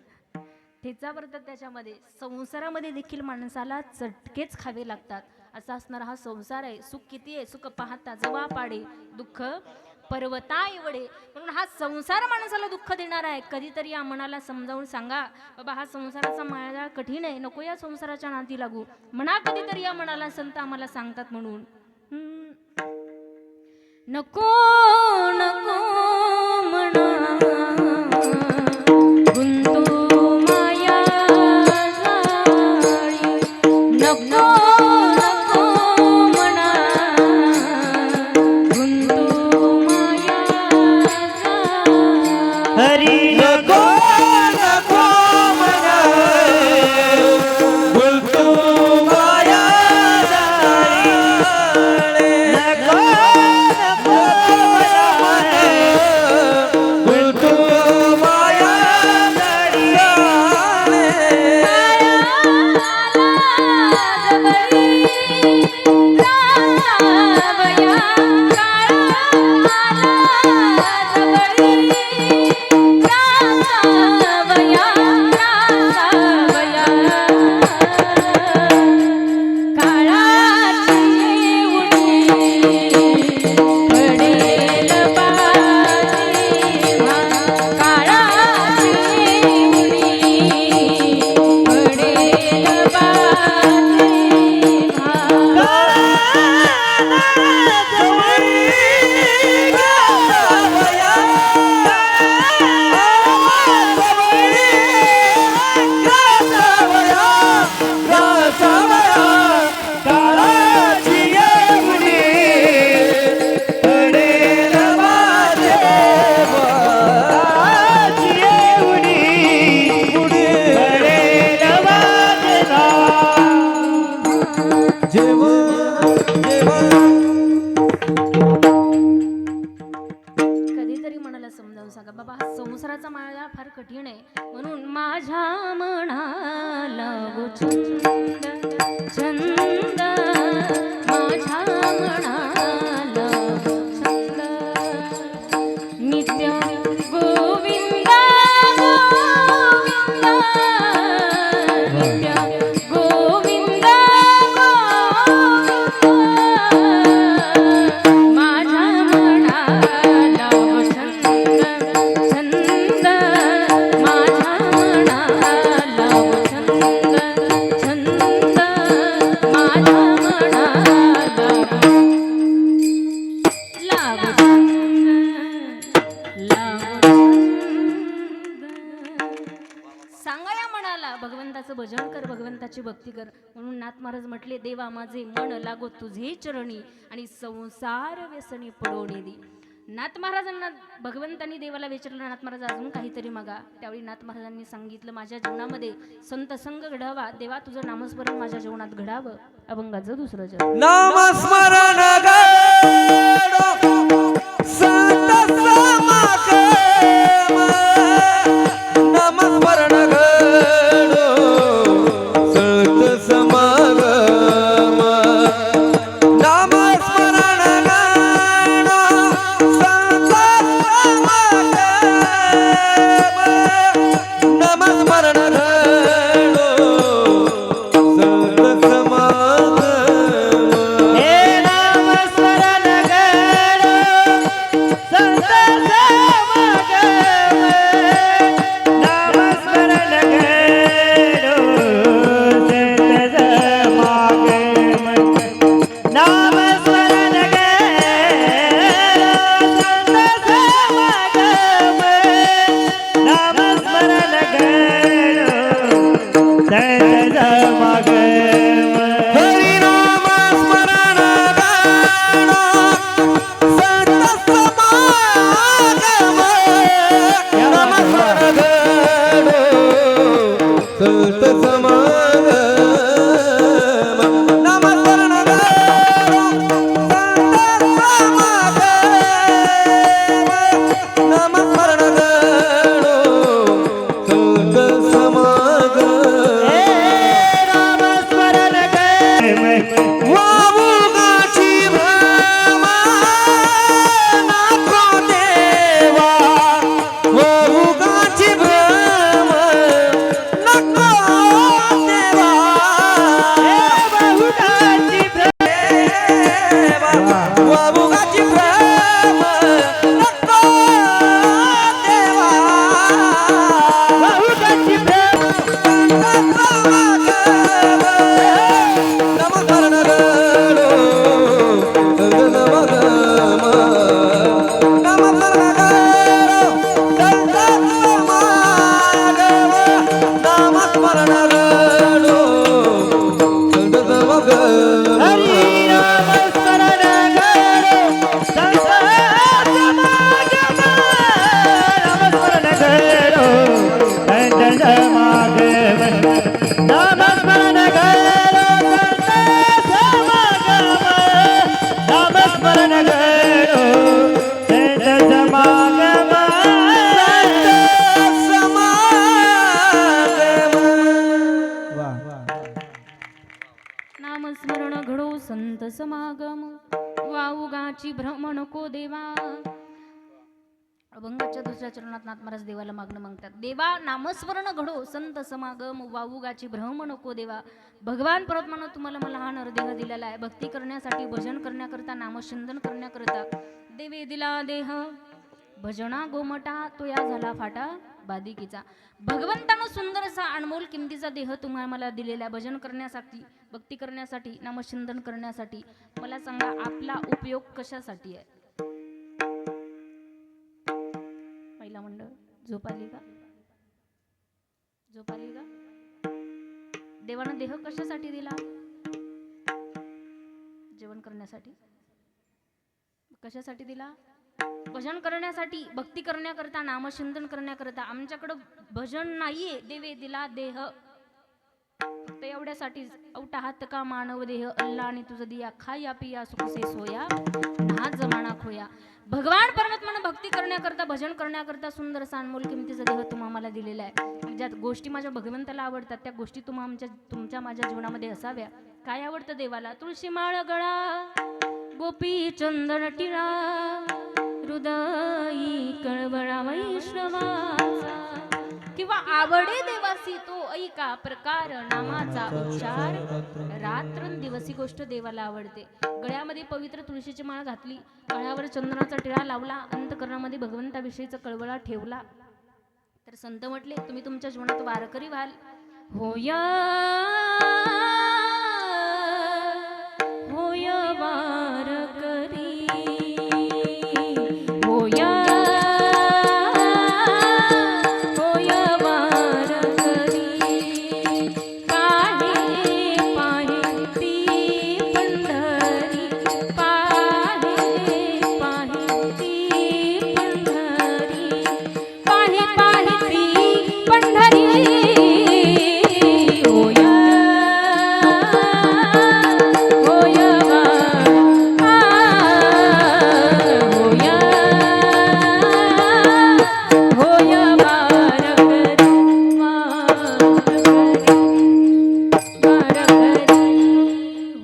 ठेचा पडतात त्याच्यामध्ये. संसारामध्ये देखील माणसाला चटकेच खावे लागतात. असा असणारा हा संसार आहे. सुख किती आहे, सुख पाहता जवा पाडे, दुःख पर्वता एवढे. म्हणून हा संसार माणसाला दुःख देणारा आहे. कधीतरी या मनाला समजावून सांगा, बाबा हा संसाराचा माळा कठीण आहे, नको या संसाराच्या नादी लागू. म्हणा कधीतरी या मनाला, संत आम्हाला सांगतात म्हणून. नको नको म्हणा गुंतू माया जाळी, नको नको म्हणा गुंतू माया जाळी. हरी नको नको म्हणा गुंतू माया जाळी, नको नको म्हणा गुंतू माया जाळी. कठीण आहे. म्हणून माझ्या मनाला गो छंद छंद माझ्या मनाला गो छंद नित्य गोविंदा गोविंदा नित्य गोविंदा गोविंदा माझ्या मनाला गो छंद छंद माझ्या मनाला गो छंद छंद माझ्या मनाला लागो सांगा या मनाला भगवंताचं भजन कर, भगवंताची भक्ती कर. म्हणून नाथ महाराज म्हटले, देवा माझे मन लागो तुझे चरणी आणि संसार व्यसनी पडवणे दे. नाथ महाराजांना भगवंतांनी देवाला विचारलं, नाथ महाराज अजून काहीतरी मागा. त्यावेळी नाथ महाराजांनी सांगितलं, माझ्या जीवनामध्ये संत संग घडावा. देवा तुझं नामस्मरण माझ्या जीवनात घडावं. अभंगाचं दुसरं जग नामस्मरण गडो संत समागम नामस्मरण गडो संत समागम नामस्मरण गडो संत समागम नामस्मरण गडो संत समागम हे नामस्मरण गडो संत समागम नामस्मरण गडो संत समागम नामस्मरण हरि नामस्मरण गडो संत समागम नामस्मरण गडो संत समागम नामस्मरण गडो संत समागम नामस्मरण गडो संत समागम वावुगाची भ्रमा नको देवा वावुगाची भ्रमा नको देवा वावुगाची भ्रमा वावुगाची भ्रमा नको देवा वावुगाची नामस्मरण गडो संत समागम नामस्मरण गडो संत समागम नामस्मरण गडो संत समागम हरि नामस्मरण गडो संत समागम नामस्मरण गडो संत समागम नामस्मरण गडो संत समागम नामस्मरण गडो संत समागम संत समागम नामस्मरण घडो संत समागम वाऊगाची भ्रम नको देवा. अभंगाच्या दुसऱ्या चरणात नाथ महाराज देवाला मागणं मागतात, देवा नामस्मरण घडो संत समागम वाऊगाची भ्रम नको देवा. भगवान परमात्म्यानं तुम्हाला मला हा नरदेह दिलेला आहे, भक्ती करण्यासाठी, भजन करण्याकरता, नामचिंतन करण्याकरता. देवे दिला देह भजना गोमटा, तो या झाला फाटा बादिकीचा. भगवंतानं सुंदर असा अनमोल किमतीचा देह तुम्हाला मला दिलेला आहे, भजन करण्यासाठी, भक्ती करण्यासाठी, नामचिंतन करण्यासाठी. मला सांगा, आपला उपयोग कशासाठी आहे? महिला मंडळ झोप आली का? झोप आली का? देवानं देह कशासाठी दिला? जेवण करण्यासाठी. कशासाठी दिला? भजन करण्यासाठी, भक्ती करण्याकरता, नामचिंतन करण्याकरता. आमच्याकडं भजन नाहीये. देवे दिला देह, फक्त एवढ्यासाठीच औटा हात का मानव देह अल्ला आणि तुझं दिया खाया पिया सुखसे सोया ना जमाना खोया. भगवान परमात्म्यानं भक्ती करण्याकरता भजन करण्याकरता सुंदर अनमोल किमतीचा देह तुम्हा मला दिलेला आहे. ज्या गोष्टी माझ्या भगवंताला आवडतात त्या गोष्टी तुमच्या माझ्या जीवनामध्ये असाव्या. काय आवडतं देवाला? तुळशी माळ गळा, गोपी चंदन टिळा, हृदयी कळवळा वैष्णवाचा. किंवा आवडे देवासी तो ऐका प्रकार नामाचा उच्चार. रात्रंदिवस ही गोष्ट देवाला आवडते. गळ्यामध्ये पवित्र तुळशीची माळ घातली, गळ्यावर चंदनाचा टिळा लावला, अंतकरणामध्ये भगवंताविषयीचा कळवळा ठेवला, तर संत म्हटले तुम्ही तुमच्या जीवनात वारकरी व्हाल. होया होय वारकरी, होया होय वारकरी. पाहे पाहे ती पंढरी, पाहे पाहे ती पंढरी, पाहे पाहे ती पंढरी. होया होय होय वारकरी,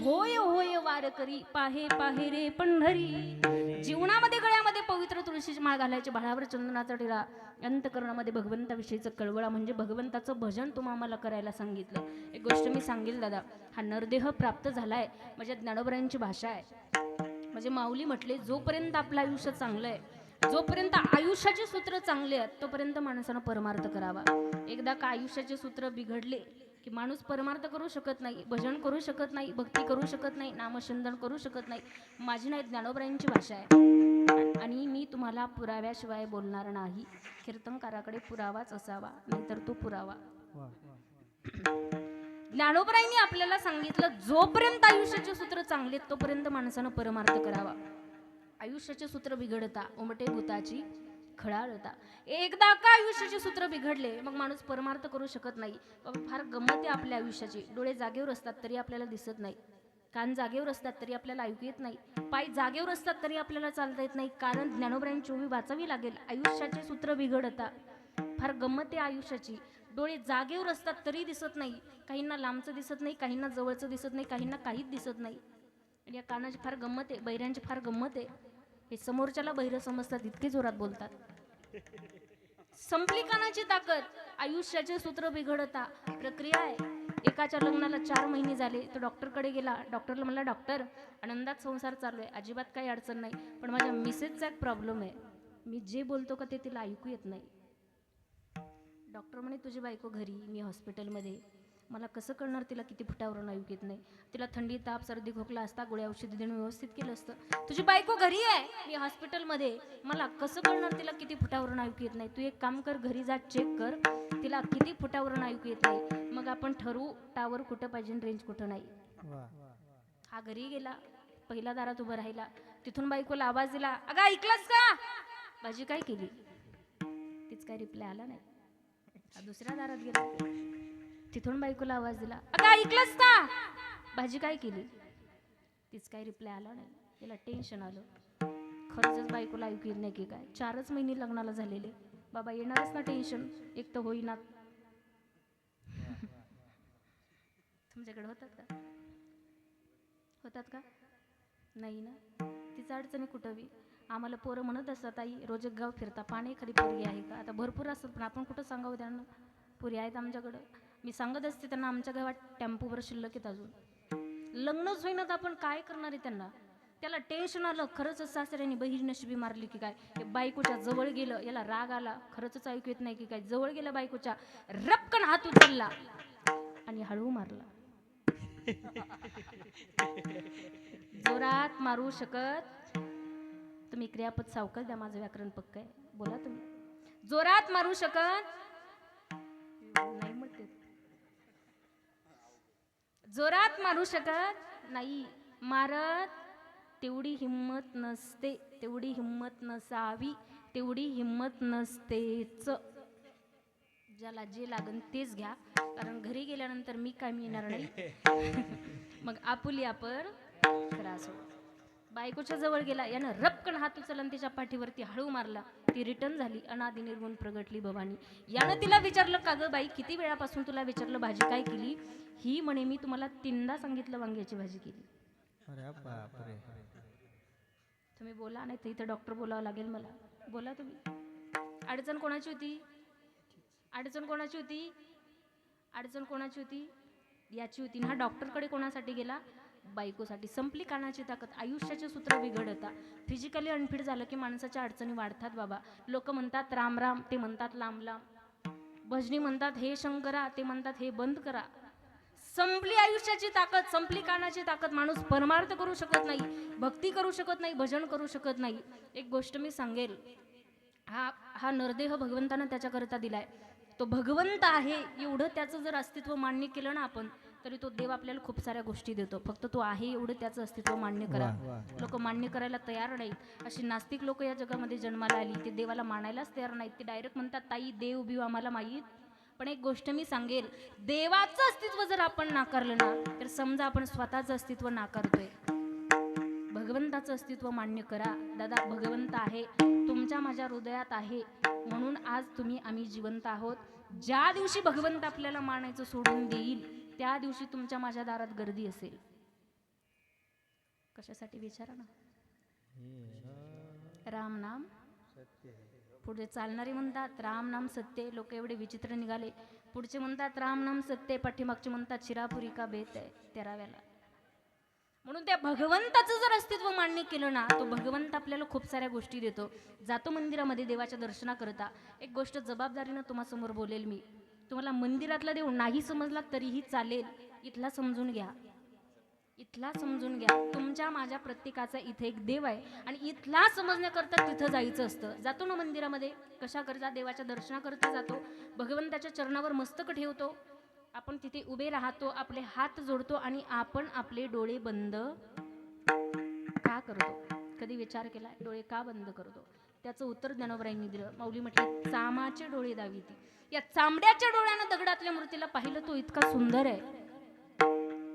होय होय वारकरी, पाहे पाहे रे पंढरी. जीवनामध्ये गळ्यामध्ये पवित्र तुळशीची माळ घालायची, बाळावर चंदनाचा टिळा, अंतकरणामध्ये भगवंताविषयीचं कळवळा म्हणजे भगवंताचं भजन तुम्हा मला करायला सांगितलं. एक गोष्ट मी सांगेल दादा, हा नरदेह प्राप्त झालाय म्हणजे ज्ञानोबरायांची भाषा आहे. म्हणजे माऊली म्हटले जोपर्यंत आपलं आयुष्य चांगलं आहे, जोपर्यंत आयुष्याचे सूत्र चांगले आहेत तोपर्यंत माणसानं परमार्थ करावा. एकदा का आयुष्याचे सूत्र बिघडले की माणूस परमार्थ करू शकत नाही, भजन करू शकत नाही, भक्ती करू शकत नाही, नामचिंतन करू शकत नाही. माझी नाही ज्ञानोबरायांची भाषा आहे आणि मी तुम्हाला पुराव्याशिवाय बोलणार नाही. कीर्तनकाराकडे पुरावाच असावा, नाहीतर तो पुरावा. ज्ञानोबरायांनी आपल्याला सांगितलं जोपर्यंत आयुष्याचे सूत्र चांगले तोपर्यंत माणसानं परमार्थ करावा. आयुष्याचे सूत्र बिघडता उमटे भूताची खळाळता. एकदा का आयुष्याचे सूत्र बिघडले मग माणूस परमार्थ करू शकत नाही. फार गंमत आहे आपल्या आयुष्याची. डोळे जागेवर असतात तरी आपल्याला दिसत नाही, कान जागेवर असतात तरी आपल्याला ऐकू येत नाही, पाय जागेवर असतात तरी आपल्याला चालता येत नाही. कारण ज्ञानोबरायांची ओवी वाचावी लागेल. आयुष्याचे सूत्र बिघडता. फार गंमत आहे आयुष्याची. डोळे जागेवर असतात तरी दिसत नाही, काहींना लांबचं दिसत नाही, काहींना जवळचं दिसत नाही, काहींना काहीच दिसत नाही. आणि या कानाची फार गंमत आहे, बहिऱ्यांची फार गंमत आहे. हे समोरच्याला बहिरं समजतात, इतके जोरात बोलतात. संपली कानाची ताकद. आयुष्याचे सूत्र बिघडता. प्रक्रिया आहे. एकाच्या लग्नाला 4 महिने झाले, तो डॉक्टरकडे गेला. डॉक्टरला म्हणला डॉक्टर आनंदात संसार चालू आहे, अजिबात काही अडचण नाही, पण माझ्या मिसेसचा एक प्रॉब्लेम आहे, मी जे बोलतो का ते तिला ऐकू येत नाही. डॉक्टर म्हणे तुझी बायको घरी, मी हॉस्पिटलमध्ये, मला कसं कळणार तिला किती फुटावरून ऐकू येत नाही. तिला थंडी ताप सर्दी खोकला असता गोळ्या औषधी देणं व्यवस्थित केलं असतं. तुझी बायको घरी आहे, मी हॉस्पिटलमध्ये, मला कसं कळणार तिला किती फुटावरून ऐकू येत नाही. तू एक काम कर, घरी जा चेक कर तिला किती फुटावरून ऐकू येत नाही, मग आपण ठरवू टावर कुठं पाहिजे रेंज कुठं नाही. हा घरी गेला, पहिल्या दारात उभं राहिला, तिथून बायकोला आवाज दिला, अगं ऐकलंस का? भाजी काय केली? तीच काय रिप्लाय आला नाही. दुसऱ्या दारात गेला, तिथून बायकोला आवाज दिला, अगं ऐकलंस का? भाजी काय केली? तीच काय रिप्लाय आला नाही. तिला टेन्शन आलं, खरंच बायकोला ऐकू येत नाही की काय. 4च महिने लग्नाला झालेले, बाबा येणारच ना टेन्शन, एक तर होईना. तुमच्याकडे होतात का? होतात का? नाही ना. तिचं अडचणी कुठं बी. आम्हाला पोरं म्हणत असतात आई रोज एक गाव फिरता, पाणी खाली पोरगी आहे का? आता भरपूर असतात पण आपण कुठं सांगावं त्यांना, पुरी आहेत आमच्याकडं. मी सांगत असते त्यांना आमच्या गावात टेम्पोवर शिल्लक आहेत अजून, लग्नच होईना तर आपण काय करणार आहे त्यांना. त्याला टेन्शन आलं, खरंच सासऱ्याने बहीण नशिबी मारली की काय. हे बायकोच्या जवळ गेलं, याला राग आला, खरंच ऐकू येत नाही की काय. जवळ गेलं बायकोच्या, रपकन हात उचलला आणि हळू मारला. जोरात मारू शकत तुम्ही, क्रियापद सावकाश द्या, माझं व्याकरण पक्क आहे, बोला तुम्ही. जोरात मारू शकत नाही म्हणते, जोरात मारू शकत नाही, मारत तेवढी हिम्मत नसते, तेवढी हिम्मत नसावी, तेवढी हिम्मत नसतेच. ज्याला जे लागन तेच घ्या, कारण घरी गेल्यानंतर मी काय मिळणार नाही. मग आपुली आपण त्रास हो. बायकोच्या जवळ गेला, यानं रपकन हात उचलला तिच्या पाठीवरती हळू मारला. ती रिटर्न झाली. अनादि निर्गुण प्रगटली भवानी. यानं तिला विचारलं, का ग बाई, किती वेळापासून तुला विचारलं भाजी काय केली? ही म्हणे, मी तुम्हाला 3दा सांगितलं वांग्याची भाजी केली. अरे बापरे. तुम्ही बोला, नाही तर इथं डॉक्टर बोलावं लागेल मला. बोला तुम्ही. अडचण कोणाची होती? अडचण कोणाची होती? अडचण कोणाची होती? याची होती. हा डॉक्टरकडे कोणासाठी गेला? बायकोसाठी. संपली कानाची ताकद. आयुष्याचे सूत्र बिघडता. फिजिकली अनफिट झालं की माणसाच्या अडचणी वाढतात बाबा. लोक म्हणतात राम राम, ते म्हणतात लांब लांब. भजनी म्हणतात हे शंकरा, ते म्हणतात हे बंद करा. संपली आयुष्याची ताकद, संपली कानाची ताकद. माणूस परमार्थ करू शकत नाही, भक्ती करू शकत नाही, भजन करू शकत नाही. एक गोष्ट मी सांगेल, हा नरदेह भगवंतानं त्याच्याकरता दिलाय. तो भगवंत आहे एवढं त्याचं जर अस्तित्व मान्य केलं ना आपण, तरी तो देव आपल्याला खूप साऱ्या गोष्टी देतो. फक्त तो आहे एवढं त्याचं अस्तित्व मान्य करा. लोक मान्य करायला तयार नाहीत. अशी नास्तिक लोक या जगामध्ये जन्माला आली, ते देवाला मानायलाच तयार नाहीत. ते डायरेक्ट म्हणतात ताई देव बिव आम्हाला माहीत. पण एक गोष्ट मी सांगेल, देवाचं अस्तित्व जर आपण नाकारलं ना, तर समजा आपण स्वतःचं अस्तित्व नाकारतोय. भगवंताचं अस्तित्व मान्य करा. दादा भगवंत आहे, तुमच्या माझ्या हृदयात आहे, म्हणून आज तुम्ही आम्ही जिवंत आहोत. ज्या दिवशी भगवंत आपल्याला मानायचं सोडून देईल, त्या दिवशी तुमच्या माझ्या दारात गर्दी असेल. कशासाठी विचारा ना. राम नाम पुढे चालणारे म्हणतात राम नाम सत्य. लोक एवढे विचित्र निघाले. पुढचे म्हणतात राम नाम सत्य, पाठीमागचे म्हणतात शिरापुरी का बेत आहे 13व्याला. म्हणून त्या भगवंताचं जर अस्तित्व मान्य केलं ना, तो भगवंत आपल्याला खूप साऱ्या गोष्टी देतो. जातो मंदिरामध्ये देवाच्या दर्शनाकरता. एक गोष्ट जबाबदारीनं तुम्हासमोर बोलेल मी. तुम्हाला मंदिरातला देव नाही समजला तरीही चालेल, इथला समजून घ्या. इथला समजून घ्या. तुमच्या माझ्या प्रत्येकाचा इथे एक देव आहे आणि इथला समजण्याकरता तिथं जायचं असतं. जातो ना मंदिरामध्ये, कशा करता? देवाच्या दर्शनाकरता जातो. भगवंताच्या चरणावर मस्तक ठेवतो. आपण तिथे उभे राहतो, आपले हात जोडतो आणि आपण आपले डोळे बंद का करतो? कधी विचार केलाय डोळे का बंद करतो? त्याचं उत्तर ज्ञानोबरायांनी दिलं. माऊली म्हटली चामाचे डोळे दाविती. या चांबड्याच्या डोळ्यानं दगडातल्या मूर्तीला पाहिलं, तो इतका सुंदर आहे.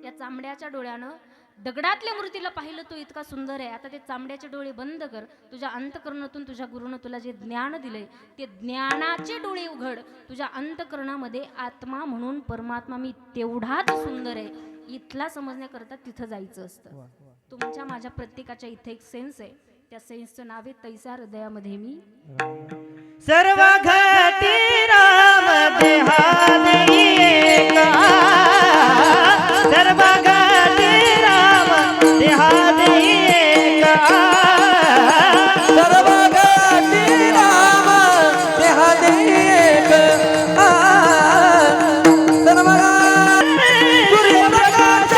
या चांबड्याच्या डोळ्यानं दगडातल्या मूर्तीला पाहिलं, तो इतका सुंदर आहे. आता ते चांबड्याचे डोळे बंद कर. तुझ्या अंतकरणातून तुझ्या गुरुनं तुला जे ज्ञान दिलंय, ते ज्ञानाचे डोळे उघड. तुझ्या अंतकरणामध्ये आत्मा म्हणून परमात्मा मी तेवढाच सुंदर आहे. इथला समजण्याकरता तिथं जायचं असतं. तुमच्या माझ्या प्रत्येकाच्या इथे एक सेन्स आहे. त्या सेन्सचं नाव आहे तैसा हृदयामध्ये मी. सर्व घटी राम देहादेई एका. सर्व घटी राम देहादेई एका. सर्व घटी राम देहादेई एका. सर्व सूर्यप्रकाश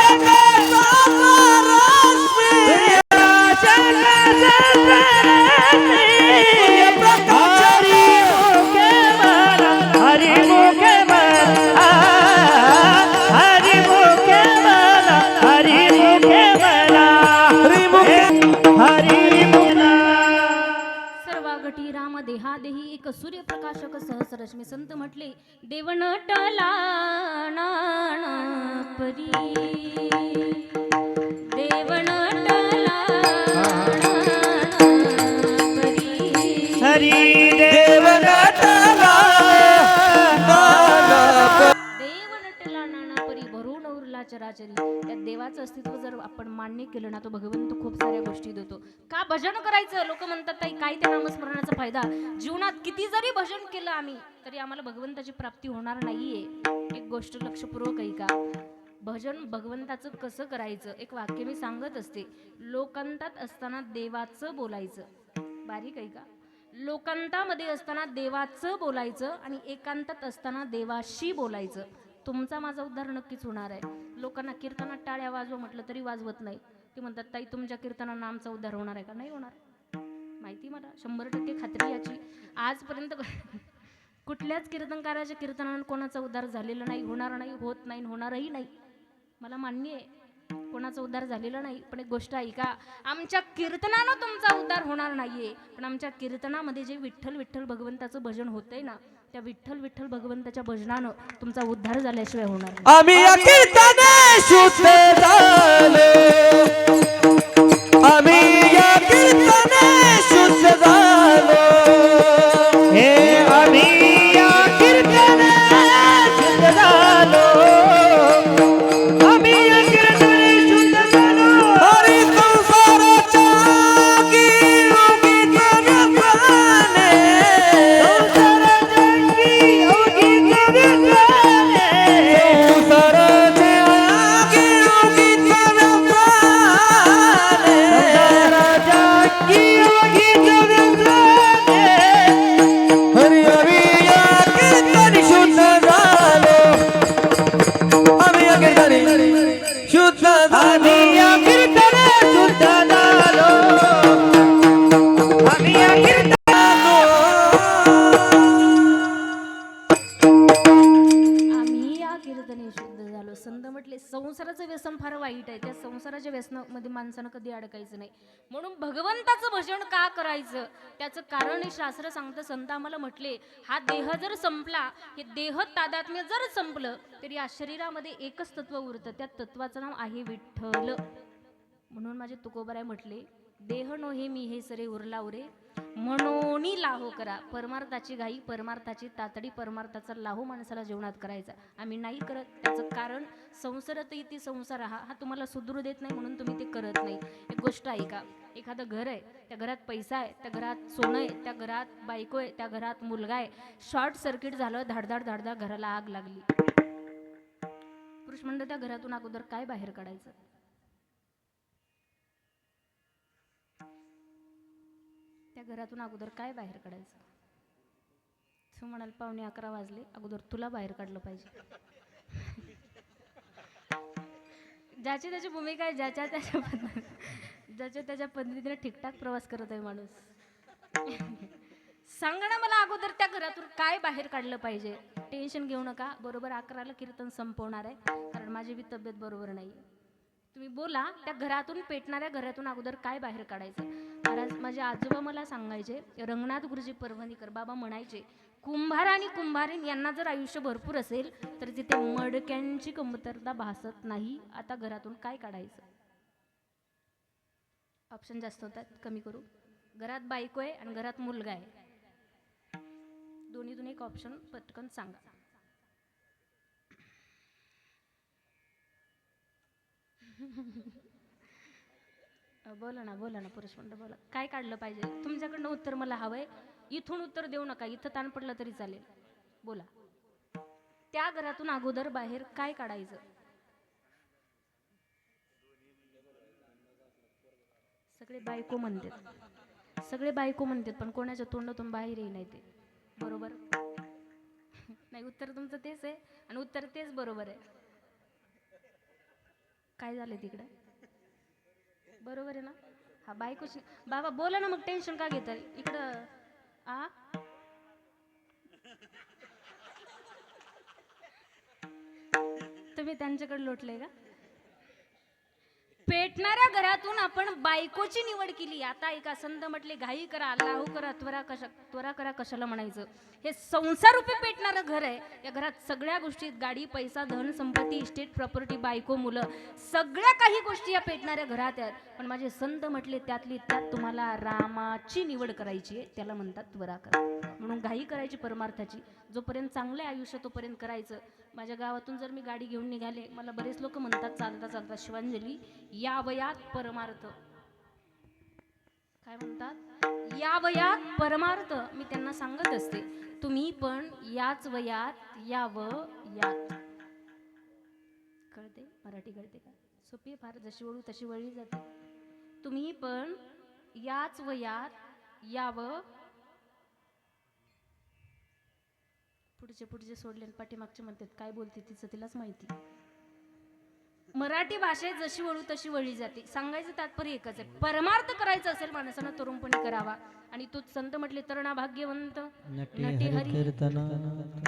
देहादेही एक सूर्यप्रकाशक सहस्रश्मी. संत म्हटले देवनटला नाण परी. देवनटला परी. हरी देवनटला देवनटला नाना परी. भरून उरला चराचरी. त्या देवाचं अस्तित्व जर आपण मान्य केलं ना, तो भगवंत खूप साऱ्या गोष्टी देतो. का भजन करायचं? लोक म्हणतात ताई काय त्या नामस्मरणाचा फायदा? जीवनात किती जरी भजन केलं आम्ही, तरी आम्हाला भगवंताची प्राप्ती होणार नाहीये. एक गोष्ट लक्षपूर्वक ऐका. भजन भगवंताचं कसं करायचं? एक वाक्य मी सांगत असते. लोकांतात असताना देवाचं बोलायचं. बारीक ऐका. लोकांतामध्ये असताना देवाचं बोलायचं आणि एकांतात असताना देवाशी बोलायचं. तुमचा माझा उद्धार नक्कीच होणार आहे. लोकांना कीर्तनात टाळ्या वाजवा म्हटलं तरी वाजवत नाही. ते म्हणतात ताई तुमच्या कीर्तनानं आमचा उद्धार होणार आहे का? नाही होणार. माहिती मला 100% खात्री याची. आजपर्यंत कुठल्याच कीर्तनकाराच्या कीर्तनानं कोणाचा उद्धार झालेला नाही, होणार नाही, होत नाही, होणारही नाही. मला मान्य आहे कोणाचा उद्धार झालेला नाही. पण एक गोष्ट ऐका, आमच्या कीर्तनानं तुमचा उद्धार होणार नाहीये, पण आमच्या कीर्तनामध्ये जे विठ्ठल विठ्ठल भगवंताचं भजन होतंय ना, त्या विठ्ठल विठ्ठल भगवंताच्या भजनानं तुमचा उद्धार झाल्याशिवाय होणार नाही. आम्ही या कीर्तने शुद्ध झालो आम्ही या कीर्तने शुद्ध झालो हे आम्ही या कीर्तने शुद्ध झालो आम्ही या कीर्तने शुद्ध झालो हरी संसाराच्या योगी जगताने संसाराच्या योगी जगताने संसाराच्या योगी जगताने संसाराच्या योगी जगताने हरी हरी या कीर्तन शुद्ध झालो आम्ही या कीर्तन शुद्ध आम्ही या कीर्तन शुद्ध झालो आम्ही या कीर्तन आम्ही या कीर्तने शुद्ध झालो. संत म्हटले संसाराचं व्यसन फार वाईट आहे. त्या संसाराच्या व्यसनामध्ये माणसानं कधी अडकायचं नाही. म्हणून भगवंताचं भजन का करायचं त्याचं कारण हे शास्त्र सांगतं. संत आम्हाला म्हटले हा देह जर संपला, हे देह तादात्म्य जर संपलं तरी या शरीरामध्ये एकच तत्व उरतं. त्या तत्वाचं नाव आहे विठ्ठल. म्हणून माझे तुकोबराय म्हटले देह नोहे मी हे सरे उरला उरे म्हणोनी लाहो करा. परमार्थाची घाई, परमार्थाची तातडी, परमार्थाचा लाहो माणसाला जीवनात करायचा. आम्ही नाही करत. त्याचं कारण संसारात इथे संसार हा तुम्हाला सुधरू देत नाही म्हणून तुम्ही ते करत नाही. एक गोष्ट आहे का, एखादं घर आहे, त्या घरात पैसा आहे, त्या घरात सोनं आहे, त्या घरात बायको आहे, त्या घरात मुलगा आहे. शॉर्ट सर्किट झालं, धाडधाड धाडधाड घराला आग लागली. पुरुष मंडळ त्या घरातून अगोदर काय बाहेर काढायचं? त्या घरातून अगोदर काय बाहेर काढायचं? तू म्हणाल 11:15 वाजले, अगोदर तुला बाहेर काढलं पाहिजे. ज्याची त्याची भूमिका आहे, ज्याच्या त्याच्या पद्धतीने ठीकठाक प्रवास करत आहे माणूस. सांगा ना मला अगोदर त्या घरातून काय बाहेर काढलं पाहिजे. टेन्शन घेऊ नका, बरोबर 11ला कीर्तन संपवणार आहे, कारण माझी बी तब्येत बरोबर नाही. तुम्ही बोला त्या घरातून, पेटणाऱ्या घरातून अगोदर काय बाहेर काढायचं. महाराज माझे आजोबा मला सांगायचे, रंगनाथ गुरुजी परभणीकर बाबा म्हणायचे, कुंभार आणि कुंभारीण यांना जर आयुष्य भरपूर असेल तर तिथे मडक्यांची कमतरता भासत नाही. आता घरातून काय काढायचं? ऑप्शन जास्त होतात, कमी करू. घरात बायको आहे आणि घरात मुलगा आहे, दोन्हीतून एक ऑप्शन पटकन सांगा. बोला ना पुरुष मंडळ बोला. काय काढलं पाहिजे? तुमच्याकडनं उत्तर मला हवंय. इथून उत्तर देऊ नका, इथं ताण पडलं तरी चालेल. बोला त्या घरातून अगोदर बाहेर काय काढायचं? सगळे बायको म्हणतात, पण कोणाच्या तोंडातून बाहेर येई नाही ते. बरोबर नाही? उत्तर तुमचं तेच आहे आणि उत्तर तेच बरोबर आहे. काय झालं तिकडं? बरोबर आहे ना? हा बायकोच. बाबा बोला ना मग, टेन्शन का घेताय इकडं? तुम्ही त्यांच्याकडे लोटले का? पेटणाऱ्या घरातून आपण बायकोची निवड केली. आता एका संत म्हटले घाई करा, लाहू करा, त्वरा करा कशाला म्हणायचं? हे संसार रूपी पेटणारं घर आहे. या घरात सगळ्या गोष्टी, गाडी, पैसा, धन, संपत्ती, इस्टेट, प्रॉपर्टी, बायको, मुलं, सगळ्या काही गोष्टी या पेटणाऱ्या घरात आहेत. पण माझे संत म्हटले त्यातली त्यात तुम्हाला रामाची निवड करायची आहे, त्याला म्हणतात त्वरा करा. म्हणून घाई करायची परमार्थाची. जोपर्यंत चांगलं आयुष्य तोपर्यंत करायचं. माझ्या गावातून जर मी गाडी घेऊन निघाले, मला बरेच लोक म्हणतात चालता चालता, शिवांजली या वयात परमार्थ. काय म्हणतात? या वयात परमार्थ. मी त्यांना सांगत असते तुम्ही पण याच वयात यावं. यात कळते? मराठी कळते का? सोपी फार, जशी वळू तशी वळली जाते. तुम्ही पण याच वयात यावं. पुढचे सोडले, पाठीमागचे म्हणतात काय बोलते तिचं तिलाच माहिती. मराठी भाषेत जशी वळू तशी वळली जाते. सांगायचं तात्पर्य एकच आहे, परमार्थ करायचं असेल माणसानं तरुणपणी करावा. आणि तू संत म्हटले तरणा भाग्यवंत नटे हरी,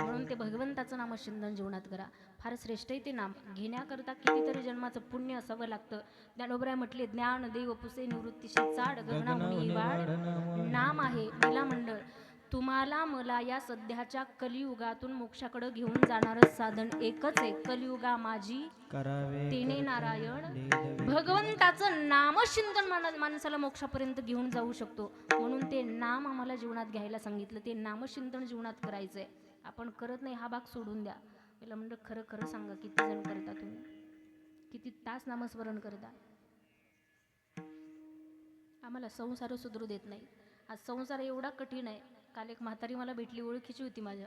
म्हणून ते भगवंताचं नाम शिंदन जीवनात करा. फार श्रेष्ठ आहे ते नाम. घेण्याकरता कितीतरी जन्माचं पुण्य असावं लागतं. ज्ञानोबराय म्हटले ज्ञान देव पुसे निवृत्तीशी चाड गगना मुनी वाढ नाम आहे लीला मंडळ. तुम्हाला मला या सध्याच्या कलियुगातून मोक्षाकडे घेऊन जाणारं साधन एकच आहे. कलियुगा माझी करावे तेने नारायण. लीन भगवंताचं नामचिंतन माणसाला मोक्षापर्यंत घेऊन जाऊ शकतो. म्हणून ते नाम आम्हाला जीवनात घ्यायला सांगितलं. ते नामचिंतन जीवनात करायचंय. आपण करत नाही हा भाग सोडून द्या. मला म्हणलं खरं खरं सांगा, किती जण करता तुम्ही? किती तास नामस्मरण करता? आम्हाला संसार सुधरू देत नाही. हा संसार एवढा कठीण आहे. काल एक म्हातारी मला भेटली, ओळखीची होती माझ्या.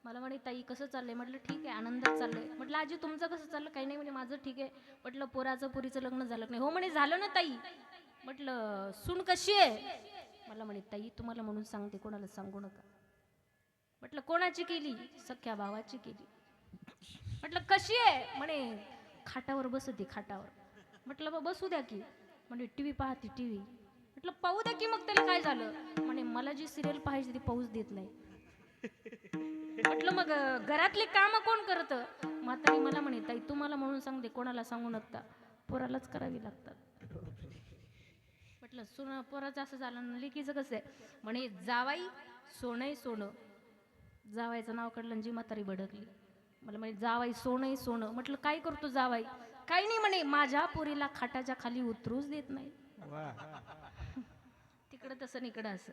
मला म्हणे ताई कसं चाललंय? म्हटलं ठीक आहे, आनंदात चाललंय. म्हटलं आजी तुमचं कसं चाललं? काही नाही म्हणे, माझं ठीक आहे. म्हटलं पोरीचं लग्न झालं नाही? हो म्हणे झालं ना ताई. म्हटलं सून कशी आहे? मला म्हणे ताई तुम्हाला म्हणून सांगते, कोणाला सांगू नका. म्हटलं कोणाची केली? सख्या भावाची केली. म्हटलं कशी आहे? म्हणे खाटावर बसते खाटावर. म्हटलं मग बसू द्या की. म्हणजे टीव्ही पाहते टीव्ही. म्हटलं पाहू द्या की मग त्याला काय झालं? म्हणे मला जी सिरियल पाहायची ती पाहूच देत नाही. म्हटलं मग घरातली कामं कोण करतं? म्हातारी मला म्हणे ताई तुम्हाला म्हणून सांगते, कोणाला सांगू नका, पोरालाच करावी लागतात. म्हटलं सोनं पोराचं असं झालं ना, लेकीचं कसं आहे? म्हणे जावाई सोनंय सोनं. जावायचं नाव काढलं जी म्हातारी भडकली. मला म्हणे जावाई सोनंय सोनं. म्हटलं काय करतो जावाई? काही नाही म्हणे, माझ्या पोरीला खाटाच्या खाली उतरूच देत नाही. तिकडं तसं इकडं असं.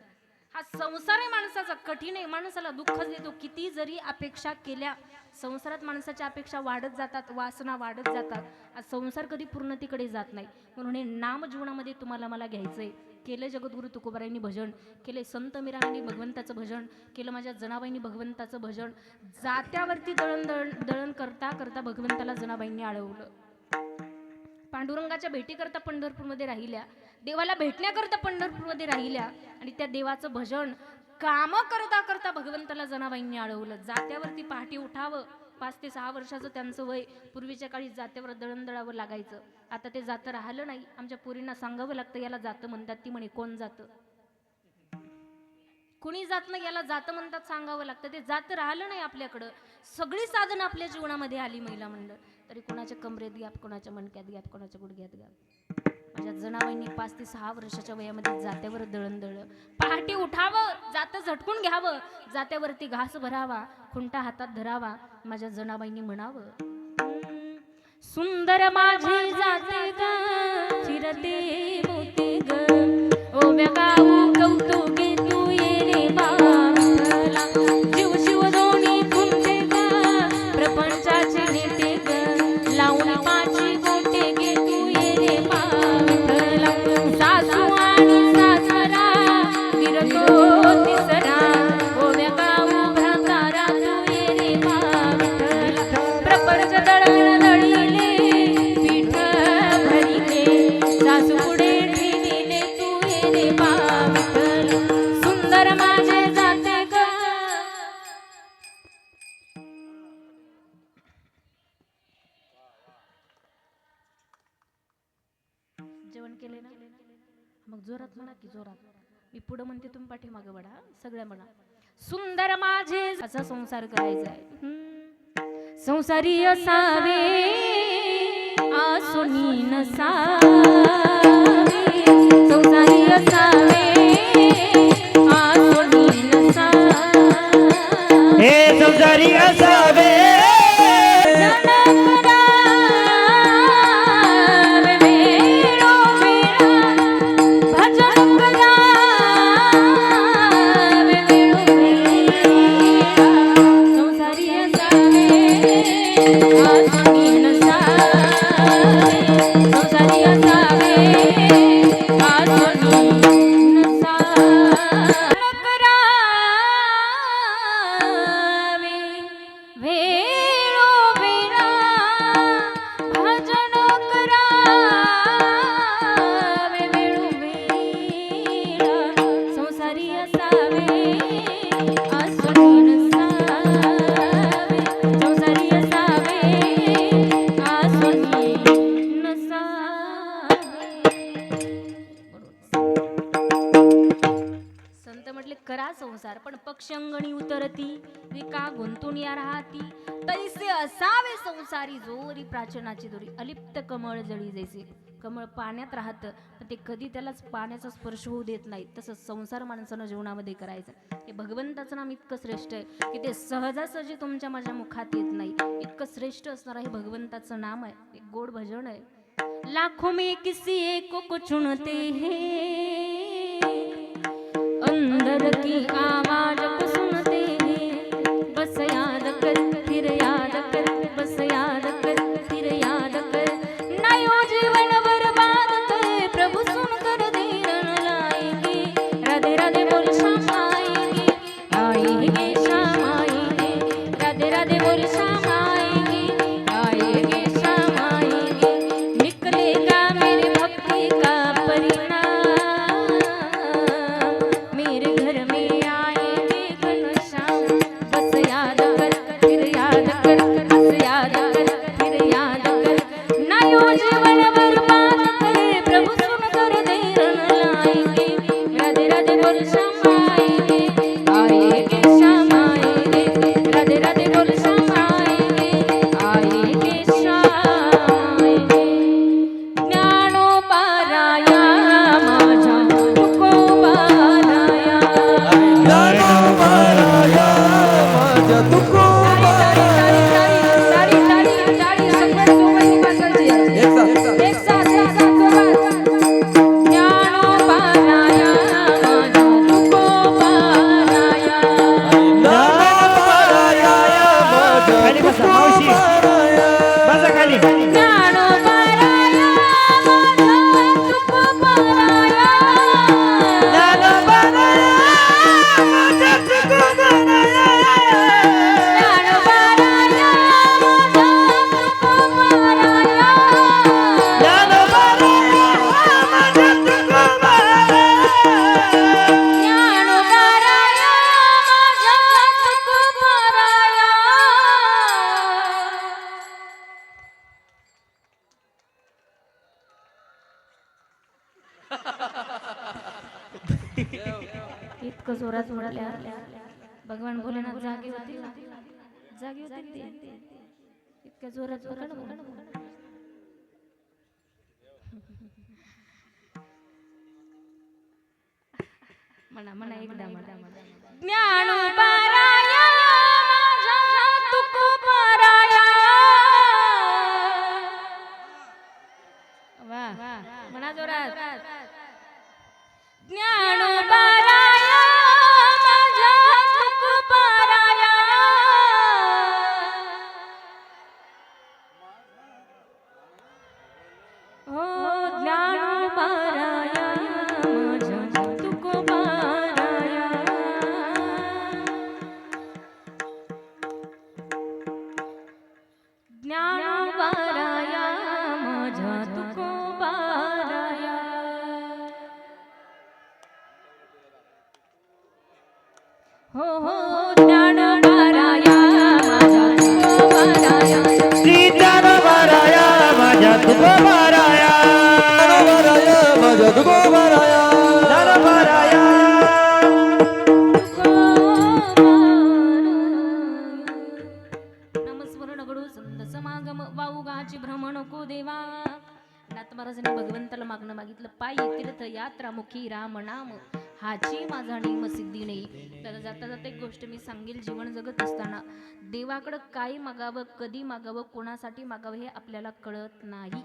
हा संसार आहे माणसाचा, कठीण आहे. माणसाला दुःखच देतो. किती जरी अपेक्षा केल्या, संसारात माणसाच्या अपेक्षा वाढत जातात, वासना वाढत जातात. हा संसार कधी पूर्णतेकडे जात नाही. म्हणून हे नाम जीवनामध्ये तुम्हाला मला घ्यायचंय. केलं जगद्गुरु तुकोबारायांनी भजन, केले संत मीरांनी भगवंताचं भजन, केलं माझ्या जनाबाईंनी भगवंताचं भजन. जात्यावरती दळण करता करता भगवंताला जनाबाईंनी आळवलं. पांडुरंगाच्या भेटी करता पंढरपूरमध्ये राहिल्या, देवाला भेटण्याकरता पंढरपूरमध्ये राहिल्या. आणि त्या देवाचं भजन काम करता करता भगवंताला जनाबाईंनी आळवलं. जात्यावरती पहाटे उठावं. 5 ते 6 वर्षाचं त्यांचं वय. पूर्वीच्या काळी जात्यावर दळण दळावं लागायचं. आता ते जातं राहिलं नाही. आमच्या पोरींना सांगावं लागतं याला जातं म्हणतात. ती म्हणे कोण जातं? कुणी जात नाही, याला जातं म्हणतात, सांगावं लागतं. ते जातं राहिलं नाही आपल्याकडं. सगळी साधनं आपल्या जीवनामध्ये आली महिला मंडळ. तरी कोणाच्या कमरेत गॅप, कोणाच्या मणक्यात गॅप, कोणाच्या गुडघ्यात गॅप. माझ्या जनाबाईंनी 5 ते 6 वर्षाच्या वयामध्ये जात्यावर दळण दळलं. पहाटे उठावं, जातं झटकून घ्यावं, जात्यावरती घास भरावा, खुंटा हातात धरावा. माझ्या जनाबाईंनी म्हणावं, सुंदर माझी जाते ग, फिरते मोते ग, ओ गाऊ कौतुके तू ये बाला, शिव शिव दोन्ही तुमचे ग, प्रपंचाचे नेते ग, लावून पाची गोटे गे तू ये बाला, सासू आणि सासरा फिरतो तिसरा, ओ गाऊ भ्रातारा तू ये बाला, प्रपंच दळण दळीले पीठ भरिले, सासू पुढे ठेविले तू ये बाला, सुंदर माझे जाते ग. जेवण केले ना? मग जोरात म्हणा की जोरात. मी पुढे म्हणते तुम्ही पाठीमागे वडा. सगळ्या म्हणा, सुंदर माझे असा संसार करायचा आहे. संसारी असावे आसुनी नसावे, संसारी असावे आसुनी नसावे, हे संसारी असावे संसार. पण पक्षंगणी उतरती विका गुंतून या राहती, तैसे असावे संसारी जोरी प्राचनाची दोरी, अलिप्त कमळ जळी जैसे. कमळ पाण्यात राहतं पण ते कधी त्यालाच पाण्याचा स्पर्श होऊ देत नाही. तसंच संसार माणसानं जीवनामध्ये करायचं. हे भगवंताचं नाम इतकं श्रेष्ठ आहे की ते सहजासहजी तुमच्या माझ्या मुखात येत नाही. इतकं श्रेष्ठ असणारं हे भगवंताचं नाम आहे. एक गोड भजन आहे. लाखों में किसी एक को चुनते हैं, अंदर की आवाज को सुनते हैं, बस याद कर फिर याद कर, बस याद कर फिर याद कर, ना यूं जीवन बर्बाद कर, प्रभु सुन कर दीन लाएंगे, राधे राधे बोल शाम आएंगे, आएंगे शाम आएंगे, राधे राधे बोल शाम आएंगे, आएंगे शाम आएंगे, निकलेगा मेरे भक्ति का परिणाम, मेरे घर में आएंगे घनश्याम, बस याद कर फिर याद कर, बस याद कर फिर याद कर, ना यूं जीवन बर्बाद कर, प्रभु सुन कर देर लाएंगे, राधे राधे बोल शाम आएंगे, आएंगे शाम आएंगे, राधे राधे बोल शाम आएंगे, आएंगे शाम आएंगे. ज्ञानोबाराया माझा तुकोबाराया, ज्ञानोबाराया माझ्या तुकोबाराया. तारी तारी तारी सगळ्या सोबत वाजवायची आहे. एक साथ सोबत. ज्ञानोबाराया माझा तुकोबाराया, ज्ञानोबाराया माझ्या खाली बसा मावशी, बसा खाली. ज्ञानोबाराया माझा तुकोबाराया, ज्ञानोबाराया माझ्या तुकोबाराया. ज्ञानोबाराया माझा तुकोबाराया, ज्ञानोबाराया माझ्या तुकोबाराया. ज्ञानोबाराया माझा तुकोबाराया. इतकं जोरात म्हटल्या भगवान भोलेनाथ जागे होतील ना, जागे होतील ते. इतक्या जोरात जोरात म्हणा म्हणा एकदा म्हणा. ज्ञानोबाराया माझा तुकोबाराया. वा म्हणा जोरात. ज्ञानोबाराया माझा तुकोबाराया, हो ज्ञानोबाराया माझा तुकोबाराया. ज्ञानोबाराया माझा तुकोबाराया. हो हो ज्ञानोबाराया माझा तुकोबाराया, श्री ज्ञानोबाराया माझ्या तुकोबाराया. ज्ञानोबाराया माझ्या तुकोबाराया. ज्ञानोबाराया. नमस्मरण घडू संत समागम वाऊगाची भ्रमण को देवा. नाथ महाराजांनी भगवंताला मागणं मागितलं. पायी तीर्थ यात्रा मुखी राम नाम, हाची माझा नेम सिद्धी नाही. तर जाता जाता एक गोष्ट मी सांगेल. जीवन जगत असताना देवाकडं काय मागावं, कधी मागावं, कोणासाठी मागावं हे आपल्याला कळत नाही.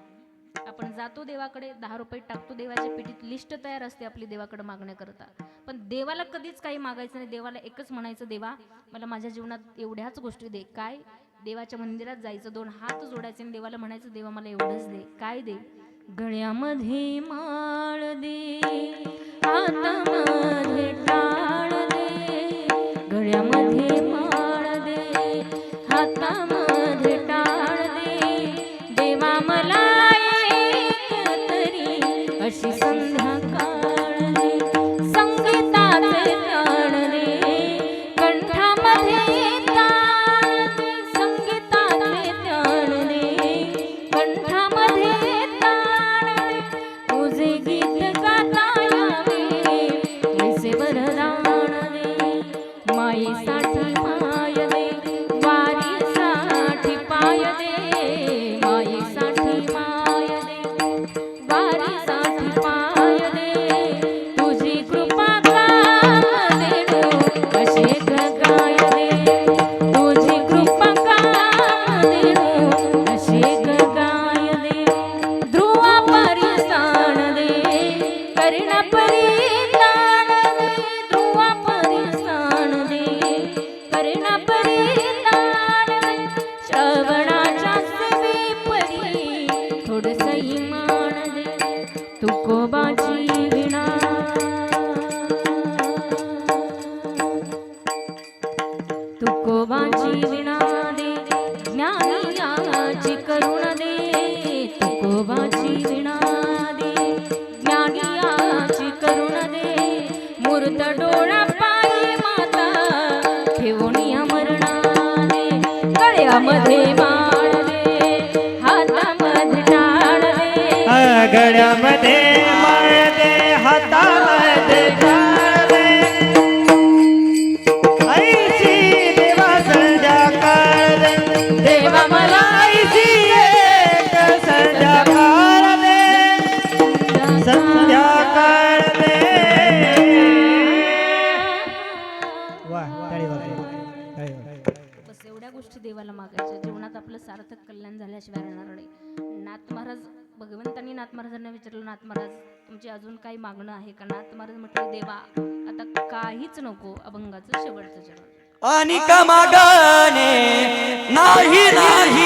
आपण जातो देवाकडे, 10 रुपये टाकतो देवाच्या पेटीत, लिस्ट तयार असते आपली देवाकडे मागण्याकरता. पण देवाला कधीच काही मागायचं नाही. देवाला एकच म्हणायचं, देवा मला माझ्या जीवनात एवढ्याच गोष्टी दे. काय? देवाच्या मंदिरात जायचं, 2 हात जोडायचे आणि देवाला म्हणायचं, देवा मला एवढंच दे. काय दे? गळ्यामध्ये माळ दे, हातामध्ये टाळ दे. गळ्यामध्ये माळ दे, हातामध्ये टाळ दे. देवा मला एक तरी अशी संध्याकाळ दे. संगीताचे प्राण दे, कंठामध्ये ताण दे. संगीताचे प्राण दे, कंठामध्ये ताण दे. तुझे गीत गाता यावे ऐसे वरदान परिसाण दे करणा परिताण दे ध्रुवा परिसाण दे करणा परिताण दे श्रवणाच्या सेवे परी थोडस इमान दे तुकोबाची विणा तुकोबाची विणा दे ज्ञानियाची करुण दे तुकोबाची विणा दे ज्ञानियाची करुण दे मूर्त डोळा पायी माता ठेवून अमरणा दे गळ्यामध्ये माळ दे हातामध्ये टाळ दे गळ्यामध्ये माळ दे हातामध्ये टाळ दे ऐशी देवा संध्याकाळ दे देवा मला ऐशी एक संध्याकाळ दे संध्याकाळ दे वा टाळी वाजवा टाळी वाजवा बस एवढ्या गोष्टी देवाला मागायच्या जीवनात आपलं सार्थक कल्याण झाल्याशिवाय राहणार नाही. नाथ महाराज भगवंतांनी नाथ महाराजांना विचारलं, नाथ महाराज तुमची अजून काही मागणं आहे का? नाथ महाराज म्हटले, देवा आता काहीच नको, अभंगाचं शेवटचं चरण. आणि कमागणे नाही नाही